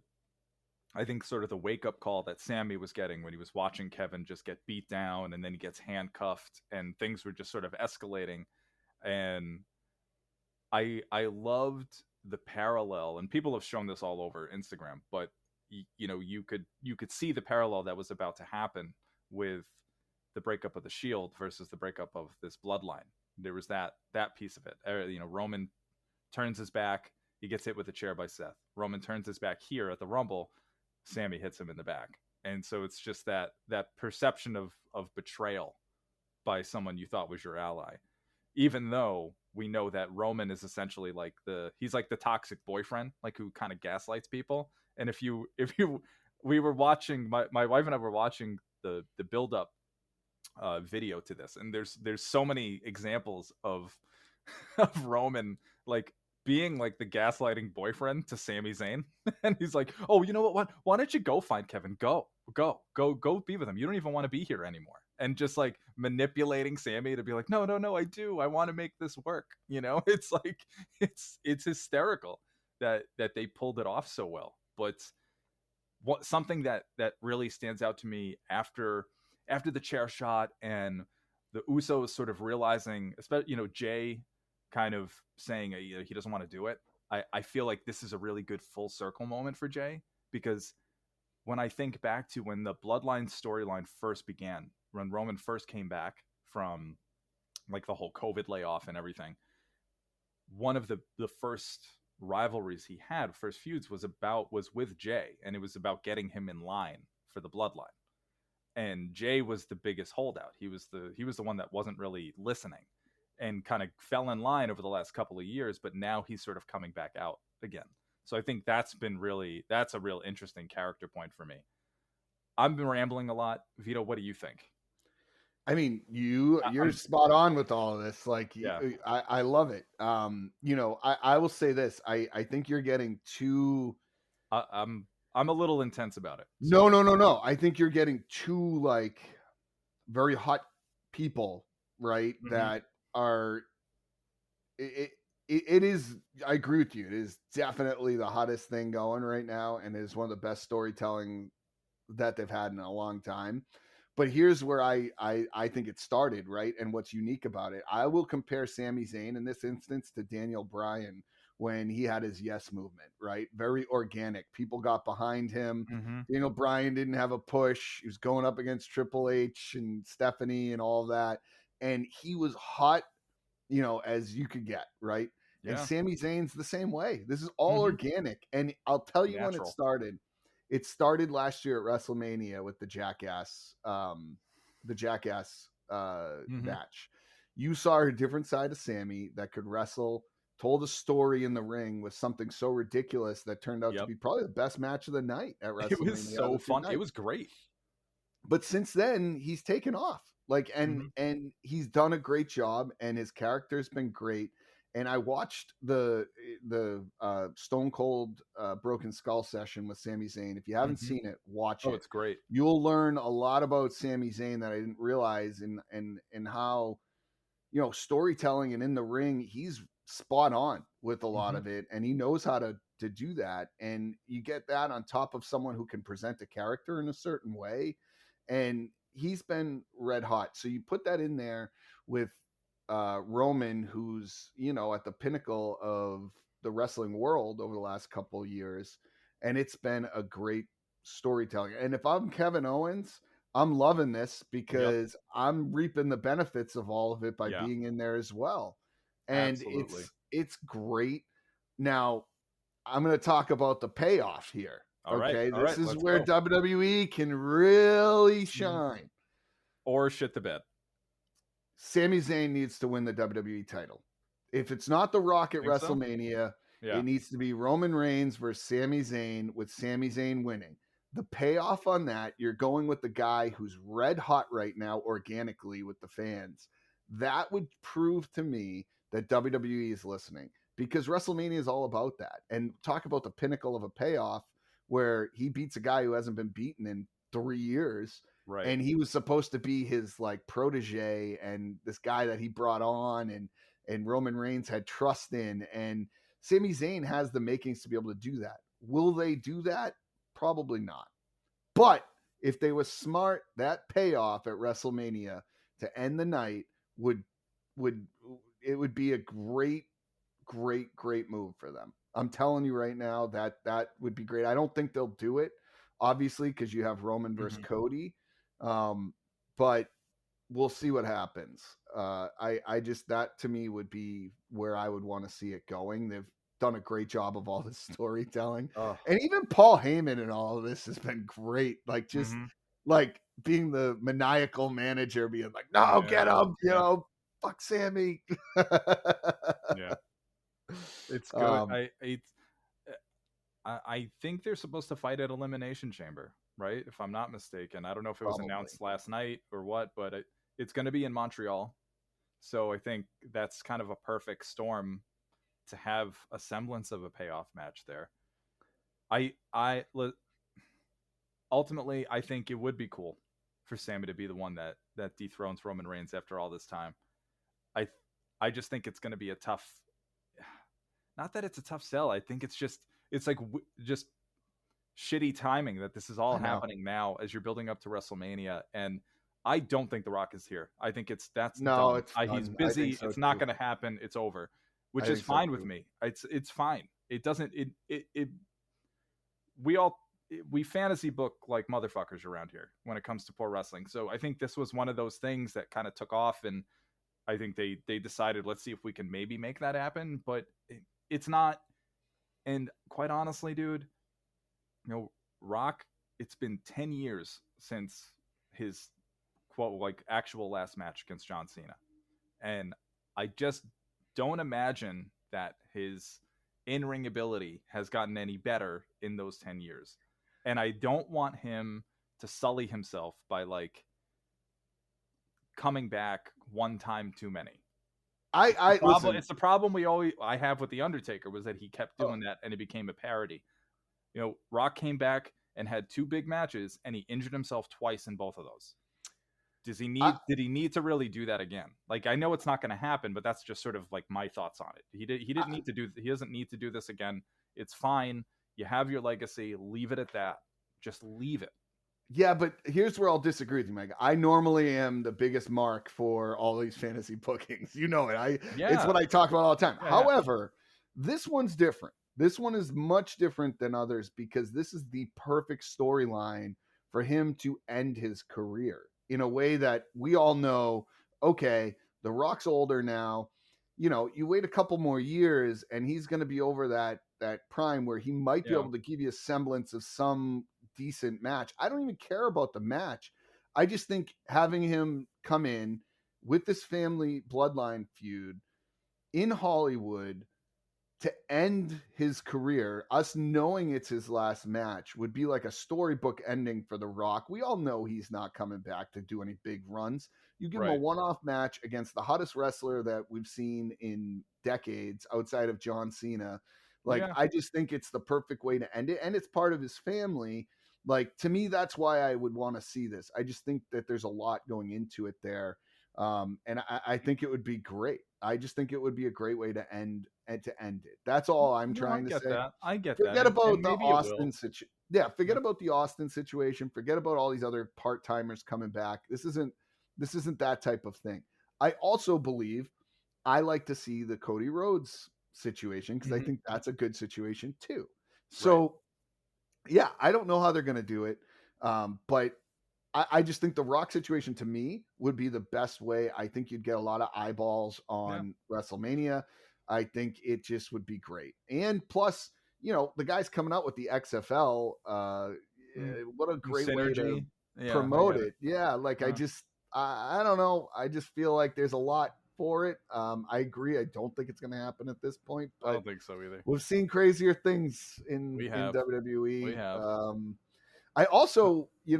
I think sort of the wake up call that Sammy was getting when he was watching Kevin just get beat down, and then he gets handcuffed and things were just sort of escalating. And I loved the parallel, and people have shown this all over Instagram, but you know, you could see the parallel that was about to happen with the breakup of the Shield versus the breakup of this bloodline. There was that piece of it. You know, Roman turns his back, he gets hit with a chair by Seth. Roman turns his back here at the Rumble, Sammy hits him in the back. And so it's just that perception of betrayal by someone you thought was your ally, even though we know that Roman is essentially like he's like the toxic boyfriend, like who kind of gaslights people. And if we were watching, my wife and I were watching the build up video to this, and there's so many examples of Roman like being like the gaslighting boyfriend to Sami Zayn. And he's like, oh, you know what? Why don't you go find Kevin? Go be with him. You don't even want to be here anymore. And just like manipulating Sammy to be like, no, I do. I want to make this work. You know, it's like, it's hysterical that they pulled it off so well. But something that really stands out to me after the chair shot and the Usos sort of realizing, especially, you know, Jay kind of saying he doesn't want to do it. I feel like this is a really good full circle moment for Jay, because when I think back to when the Bloodline storyline first began, when Roman first came back from like the whole COVID layoff and everything, one of the first rivalries he had, first feuds, was with Jay, and it was about getting him in line for the Bloodline. And Jay was the biggest holdout. He was the one that wasn't really listening and kind of fell in line over the last couple of years, but now he's sort of coming back out again. So I think that's a real interesting character point for me. I've been rambling a lot. Vito, what do you think? I mean, you're spot on with all of this. Like, yeah. I love it. You know, I will say this. I think you're getting too. I'm a little intense about it. So. No. I think you're getting too like very hot people, right? Mm-hmm. That are. It is. I agree with you. It is definitely the hottest thing going right now, and is one of the best storytelling that they've had in a long time. But here's where I think it started, right? And what's unique about it, I will compare Sami Zayn in this instance to Daniel Bryan when he had his yes movement, right? Very organic. People got behind him. Mm-hmm. Daniel Bryan didn't have a push. He was going up against Triple H and Stephanie and all that. And he was hot, you know, as you could get, right? Yeah. And Sami Zayn's the same way. This is all organic. And I'll tell you when it started. It started last year at WrestleMania with the Jackass match. You saw a different side of Sammy that could wrestle, told a story in the ring with something so ridiculous that turned out to be probably the best match of the night at WrestleMania. It was so fun. It was great. But since then, he's taken off. Like, and he's done a great job, and his character's been great. And I watched the Stone Cold Broken Skull session with Sami Zayn. If you haven't seen it, watch it. Oh, it's great. You'll learn a lot about Sami Zayn that I didn't realize, and how, you know, storytelling and in the ring, he's spot on with a lot of it, and he knows how to do that. And you get that on top of someone who can present a character in a certain way, and he's been red hot. So you put that in there with Roman, who's, you know, at the pinnacle of the wrestling world over the last couple of years, and it's been a great storytelling. And if I'm Kevin Owens, I'm loving this because I'm reaping the benefits of all of it by being in there as well. And absolutely. It's great. Now, I'm going to talk about the payoff here. All right. This is where WWE can really shine. Or shit the bed. Sami Zayn needs to win the WWE title. If it's not The Rock at WrestleMania, Yeah. It needs to be Roman Reigns versus Sami Zayn, with Sami Zayn winning. The payoff on that, you're going with the guy who's red hot right now organically with the fans. That would prove to me that WWE is listening, because WrestleMania is all about that. And talk about the pinnacle of a payoff where he beats a guy who hasn't been beaten in 3 years. Right. And he was supposed to be his like protege and this guy that he brought on, and Roman Reigns had trust in, and Sami Zayn has the makings to be able to do that. Will they do that? Probably not. But if they were smart, that payoff at WrestleMania to end the night would be a great move for them. I'm telling you right now that would be great. I don't think they'll do it, obviously, because you have Roman versus Cody. But we'll see what happens. I just, that to me would be where I would want to see it going. They've done a great job of all the storytelling. And even Paul Heyman and all of this has been great. Like, just like being the maniacal manager, being like, no, get him, you know, fuck Sammy. Yeah. It's good. I think they're supposed to fight at Elimination Chamber, right? If I'm not mistaken. I don't know if it was announced last night or what, but it's going to be in Montreal. So I think that's kind of a perfect storm to have a semblance of a payoff match there. Ultimately, I think it would be cool for Sammy to be the one that dethrones Roman Reigns after all this time. I just think it's going to be a tough, not that it's a tough sell. I think it's like just shitty timing that this is all happening now as you're building up to WrestleMania. And I don't think The Rock is here. I think he's busy. It's not going to happen. It's over, which is fine with me. It's fine. It doesn't, we fantasy book like motherfuckers around here when it comes to pro wrestling. So I think this was one of those things that kind of took off, and I think they decided, let's see if we can maybe make that happen, but it's not. And quite honestly, dude, you know, Rock, it's been 10 years since his quote, like, actual last match against John Cena. And I just don't imagine that his in-ring ability has gotten any better in those 10 years. And I don't want him to sully himself by like coming back one time too many. It's the problem I have with The Undertaker, was that he kept doing that and it became a parody. You know, Rock came back and had 2 big matches and he injured himself twice in both of those. Did he need to really do that again? Like, I know it's not going to happen, but that's just sort of like my thoughts on it. He doesn't need to do this again. It's fine. You have your legacy. Leave it at that. Just leave it. Yeah, but here's where I'll disagree with you, Mike. I normally am the biggest mark for all these fantasy bookings. You know it. It's what I talk about all the time. Yeah. However, this one's different. This one is much different than others because this is the perfect storyline for him to end his career in a way that we all know, okay, The Rock's older now. You know, you wait a couple more years and he's going to be over that prime where he might be able to give you a semblance of some decent match. I don't even care about the match. I just think having him come in with this family bloodline feud in Hollywood to end his career, us knowing it's his last match, would be like a storybook ending for The Rock. We all know he's not coming back to do any big runs. You give him a one-off match against the hottest wrestler that we've seen in decades outside of John Cena. Like, I just think it's the perfect way to end it. And it's part of his family. Like, to me, that's why I would want to see this. I just think that there's a lot going into it there. And I think it would be great. I just think it would be a great way to end it. That's all I'm trying to say. I get that. Forget about the Austin situation. Yeah, forget about the Austin situation. Forget about all these other part-timers coming back. This isn't that type of thing. I also believe I like to see the Cody Rhodes situation because I think that's a good situation too. So yeah, I don't know how they're going to do it. But I just think the Rock situation to me would be the best way. I think you'd get a lot of eyeballs on WrestleMania. I think it just would be great. And plus, you know, the guy's coming out with the XFL. What a great way to promote it. Yeah. Like I don't know. I just feel like there's a lot for it. I agree. I don't think it's going to happen at this point. I But don't think so either. we've seen crazier things in WWE. We have. I also, this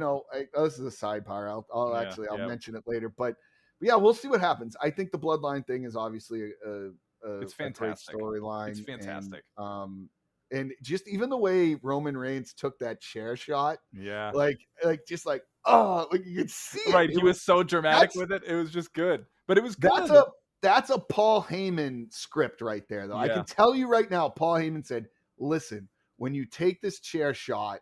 is a sidebar. I'll mention it later. But yeah, we'll see what happens. I think the bloodline thing is obviously it's a great fantastic storyline. It's fantastic. And just even the way Roman Reigns took that chair shot, yeah, like you could see it. Right, he was so dramatic with it. It was just good, but it was good. That's a Paul Heyman script right there, though. Yeah. I can tell you right now, Paul Heyman said, "Listen, when you take this chair shot,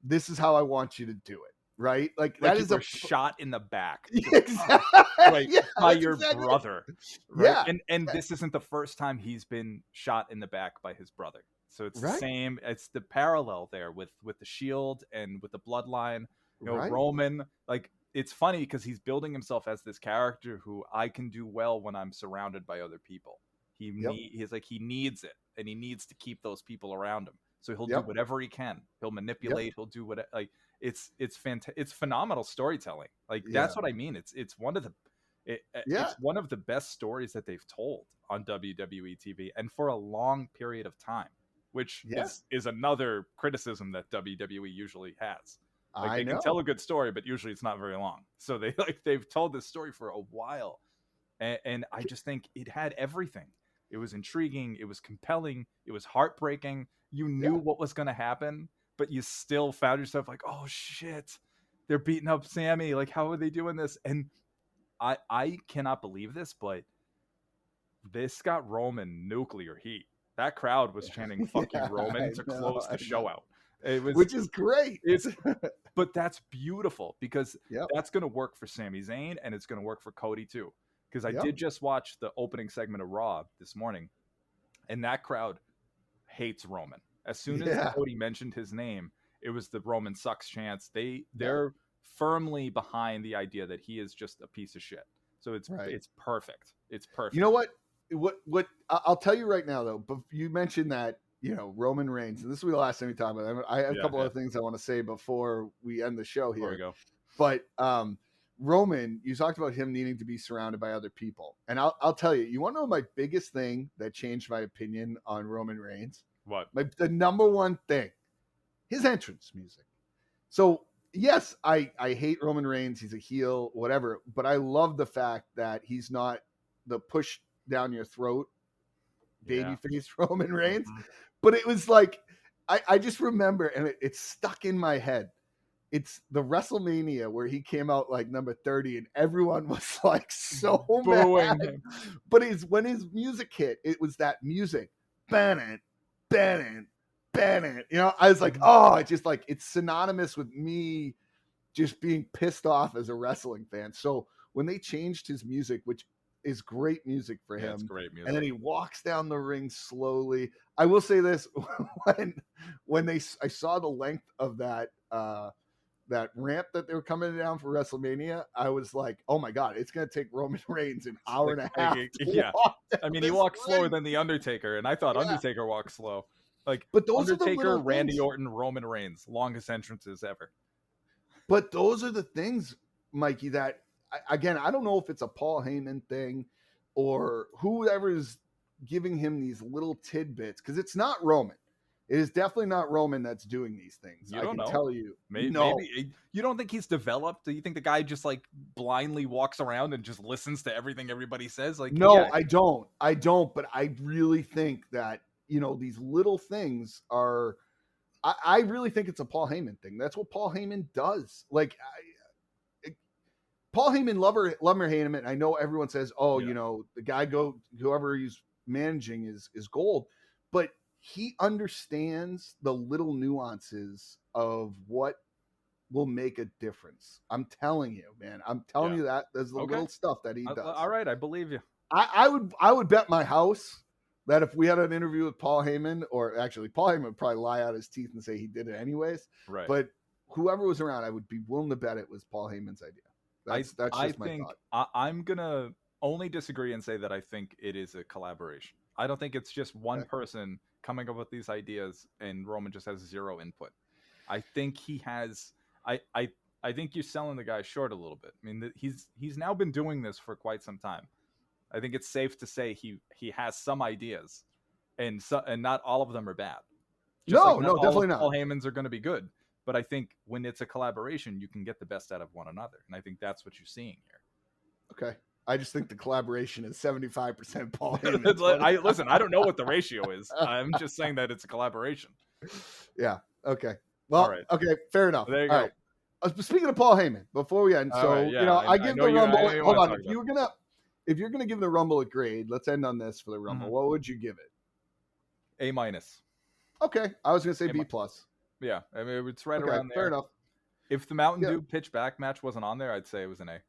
this is how I want you to do it." Right? Like that is a shot in the back, exactly. Right, yeah, by your brother. Right? Yeah, and this isn't the first time he's been shot in the back by his brother. So it's the same. It's the parallel there with the Shield and with the bloodline. Roman, like, it's funny because he's building himself as this character who I can do well when I'm surrounded by other people. He needs it, and he needs to keep those people around him. So he'll do whatever he can. He'll manipulate. He'll do whatever. Like, it's fantastic. It's phenomenal storytelling. Like, that's what I mean. It's one of the it's one of the best stories that they've told on WWE TV, and for a long period of time, which is another criticism that WWE usually has. Like, they can tell a good story, but usually it's not very long. So they've told this story for a while, and I just think it had everything. It was intriguing. It was compelling. It was heartbreaking. You knew what was going to happen, but you still found yourself like, oh shit, they're beating up Sammy. Like, how are they doing this? And I cannot believe this, but this got Roman nuclear heat. That crowd was chanting "fuck you, Roman" to close the show out. It was, which is great. But that's beautiful because that's going to work for Sami Zayn, and it's going to work for Cody too. Because I did just watch the opening segment of Raw this morning, and that crowd hates Roman. As soon as Cody mentioned his name, it was the Roman sucks chants. They're firmly behind the idea that he is just a piece of shit. So it's perfect. It's perfect. You know what? What I'll tell you right now, though, but you mentioned that, Roman Reigns, and this will be the last time we talk about it. I have a couple other things I want to say before we end the show here. There we go. But Roman, you talked about him needing to be surrounded by other people. And I'll tell you, you want to know my biggest thing that changed my opinion on Roman Reigns? What? The number one thing, his entrance music. So, yes, I hate Roman Reigns. He's a heel, whatever. But I love the fact that he's not the push down your throat babyface Roman Reigns. Mm-hmm. But it was like, I just remember, and it's stuck in my head. It's the WrestleMania where he came out like number 30 and everyone was like so mad. Him. But when his music hit, it was that music. Ban it. I was like, it's synonymous with me just being pissed off as a wrestling fan. So when they changed his music, which is great music for him. It's great music. And then he walks down the ring slowly. I will say this, when I saw the length of that ramp that they were coming down for WrestleMania, I was like, oh my God, it's going to take Roman Reigns an hour and a half. I mean, he walked slower than The Undertaker, and I thought Undertaker walked slow. But those Undertaker, are the Randy Orton, Roman Reigns, longest entrances ever. But those are the things, Mikey, that, again, I don't know if it's a Paul Heyman thing or whoever is giving him these little tidbits, because it's not Roman. It is definitely not Roman that's doing these things. I can tell you. Maybe you don't think he's developed? Do you think the guy just like blindly walks around and just listens to everything everybody says? Like, no, I don't. But I really think that, these little things are. I really think it's a Paul Heyman thing. That's what Paul Heyman does. Like, Paul Heyman, love or hate him, and I know everyone says, the guy whoever he's managing is gold, but he understands the little nuances of what will make a difference. I'm telling you, man. I'm telling you that there's the little stuff that he does. All right, I believe you. I would bet my house that if we had an interview with Paul Heyman, or actually Paul Heyman would probably lie out his teeth and say he did it anyways. Right. But whoever was around, I would be willing to bet it was Paul Heyman's idea. That's just my thought. I'm gonna only disagree and say that I think it is a collaboration. I don't think it's just one person coming up with these ideas and Roman just has zero input. I think he has. I think you're selling the guy short a little bit. I mean, he's now been doing this for quite some time. I think it's safe to say he has some ideas, and not all of them are bad. Just like not all definitely of not. Paul Heyman's are going to be good, but I think when it's a collaboration, you can get the best out of one another, and I think that's what you're seeing here. Okay. I just think the collaboration is 75% Paul Heyman. Listen, I don't know what the ratio is. I'm just saying that it's a collaboration. Yeah. Okay. Well, All right. okay. Fair enough. There you All go. right. Speaking of Paul Heyman, before we end, All so right, yeah, I give know the you- Rumble. I know you Hold wanna on. talk If you're gonna give the Rumble a grade, let's end on this for the Rumble. Mhm. What would you give it? A-. Okay, I was gonna say A- B plus. Yeah, I mean it's right Okay, around there. fair enough. If the Mountain Yeah. Dew pitch back match wasn't on there, I'd say it was an A.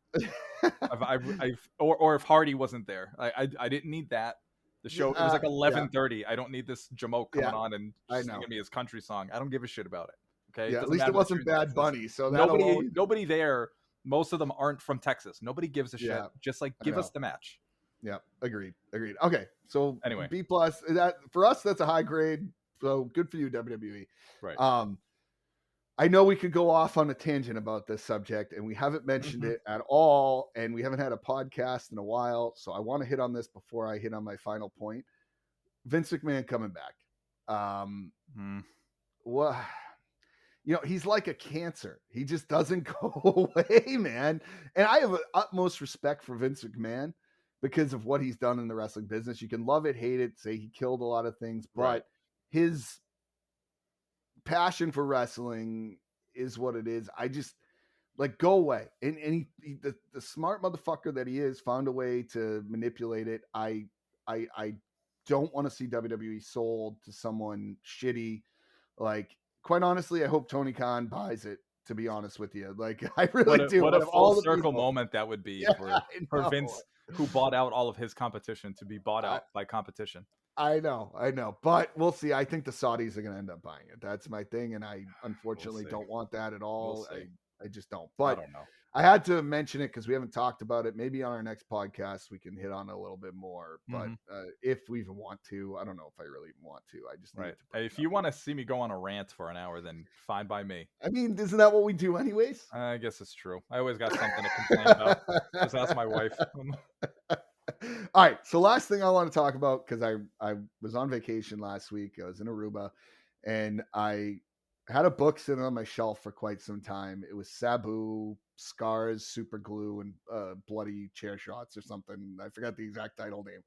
Or if Hardy wasn't there, I didn't need that. The show it was like 11:30. I don't need this Jamoke coming on and singing me his country song. I don't give a shit about it. Okay, Yeah, at least it wasn't Bad Bunny. So that nobody there. Most of them aren't from Texas. Nobody gives a shit. Yeah, Just like give us the match. Yeah, agreed. Okay, so Anyway, B plus. That for us, that's a high grade. So good for you, WWE. Right. I know we could go off on a tangent about this subject, and we haven't mentioned it at all, and we haven't had a podcast in a while. So I want to hit on this before I hit on my final point. Vince McMahon coming back. What? He's like a cancer. He just doesn't go away, man. And I have utmost respect for Vince McMahon because of what he's done in the wrestling business. You can love it, hate it, say he killed a lot of things, but his passion for wrestling is what it is. I just go away. And he the smart motherfucker that he is found a way to manipulate it. I don't want to see WWE sold to someone shitty. Quite honestly, I hope Tony Khan buys it, to be honest with you. I really do. What a full circle moment that would be for Vince, who bought out all of his competition, to be bought out by competition. I know. But we'll see. I think the Saudis are going to end up buying it. That's my thing. And I unfortunately don't want that at all. I just don't. But I don't know. I had to mention it because we haven't talked about it. Maybe on our next podcast, we can hit on it a little bit more. But if we even want to, I don't know if I really even want to. I just need to. If you want to see me go on a rant for an hour, then fine by me. I mean, isn't that what we do anyways? I guess it's true. I always got something to complain about. Just ask my wife. All right. So last thing I want to talk about, because I was on vacation last week. I was in Aruba, and I had a book sitting on my shelf for quite some time. It was Sabu, Scars, Super Glue, and Bloody Chair Shots or something. I forgot the exact title name,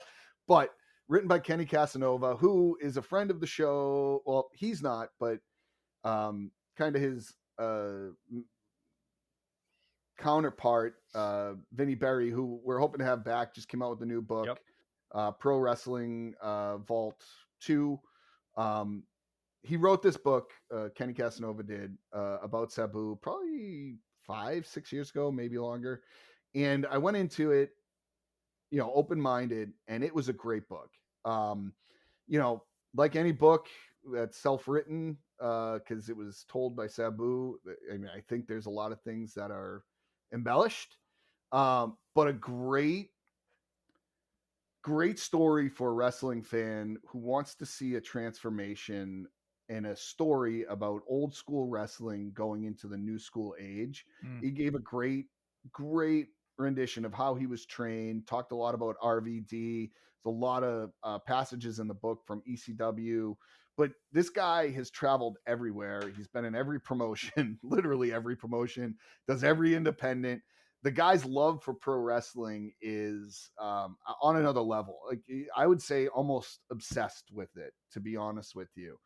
but written by Kenny Casanova, who is a friend of the show. Well, he's not, but kind of his counterpart, Vinny Berry, who we're hoping to have back, just came out with a new book, Pro Wrestling Vault 2. He wrote this book, Kenny Casanova did, about Sabu probably 5-6 years ago, maybe longer. And I went into it, open-minded, and it was a great book. Like any book that's self-written, because it was told by Sabu. I mean, I think there's a lot of things that are embellished, but a great story for a wrestling fan who wants to see a transformation and a story about old school wrestling going into the new school age. He gave a great rendition of how he was trained, talked a lot about RVD. There's a lot of passages in the book from ECW, but this guy has traveled everywhere. He's been in every promotion, literally every promotion, does every independent. The guy's love for pro wrestling is on another level. I would say almost obsessed with it, to be honest with you.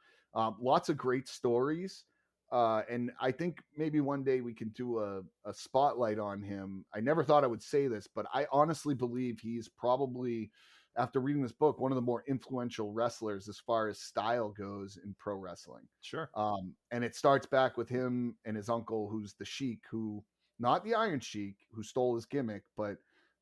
Lots of great stories. And I think maybe one day we can do a spotlight on him. I never thought I would say this, but I honestly believe he's probably, after reading this book, one of the more influential wrestlers as far as style goes in pro wrestling. Sure. And it starts back with him and his uncle, who's the Sheik, who, not the Iron Sheik, who stole his gimmick, but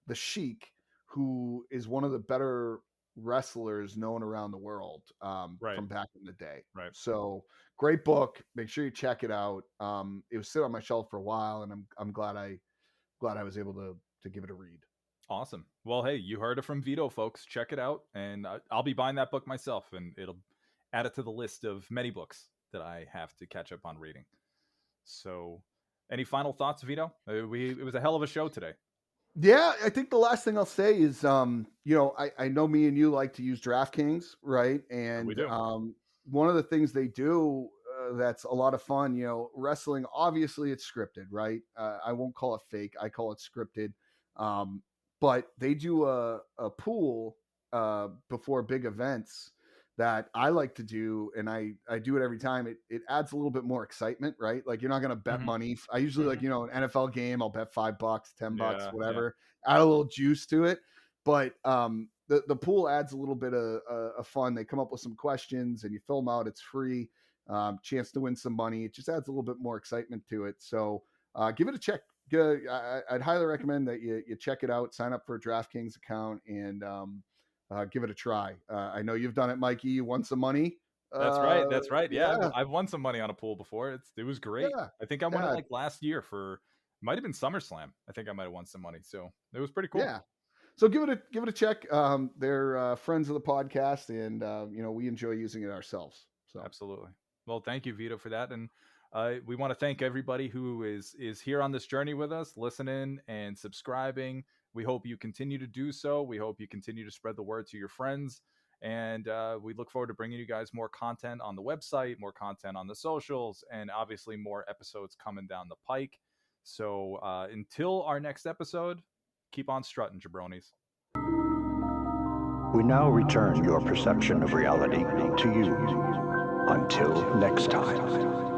the Sheik, who is one of the better wrestlers known around the world from back in the day. Right. So great book. Make sure you check it out. It was sitting on my shelf for a while, and I'm glad I was able to give it a read. Awesome. Well, hey, you heard it from Vito, folks. Check it out, and I'll be buying that book myself, and it'll add it to the list of many books that I have to catch up on reading. So, any final thoughts, Vito? It was a hell of a show today. Yeah, I think the last thing I'll say is, I know me and you like to use DraftKings, right? We And do. one of the things they do that's a lot of fun, wrestling, obviously it's scripted, right? I won't call it fake, I call it scripted. Um, but they do a pool before big events that I like to do, and I do it every time. It adds a little bit more excitement, right? Like you're not going to bet Mhm, money. I usually like mhm. an NFL game, I'll bet $5, $10, Yeah, yeah. whatever. Add a little juice to it, but the pool adds a little bit of fun. They come up with some questions, and you fill them out. It's free, chance to win some money. It just adds a little bit more excitement to it. So give it a check. I'd highly recommend that you check it out. Sign up for a DraftKings account and give it a try. I know you've done it, Mikey. You won some money. That's right, that's right. Yeah, Yeah, I've won some money on a pool before. It was great. yeah, I think I won it, yeah, like, last year for might have been SummerSlam. I think I might have won some money, so it was pretty cool. yeah. So give it a check. They're friends of the podcast, and we enjoy using it ourselves. So Absolutely. Well, thank you, Vito, for that, and we want to thank everybody who is here on this journey with us, listening and subscribing. We hope you continue to do so. We hope you continue to spread the word to your friends, and we look forward to bringing you guys more content on the website, more content on the socials, and obviously more episodes coming down the pike. So until our next episode, keep on strutting, jabronis. We now return your perception of reality to you. Until next time.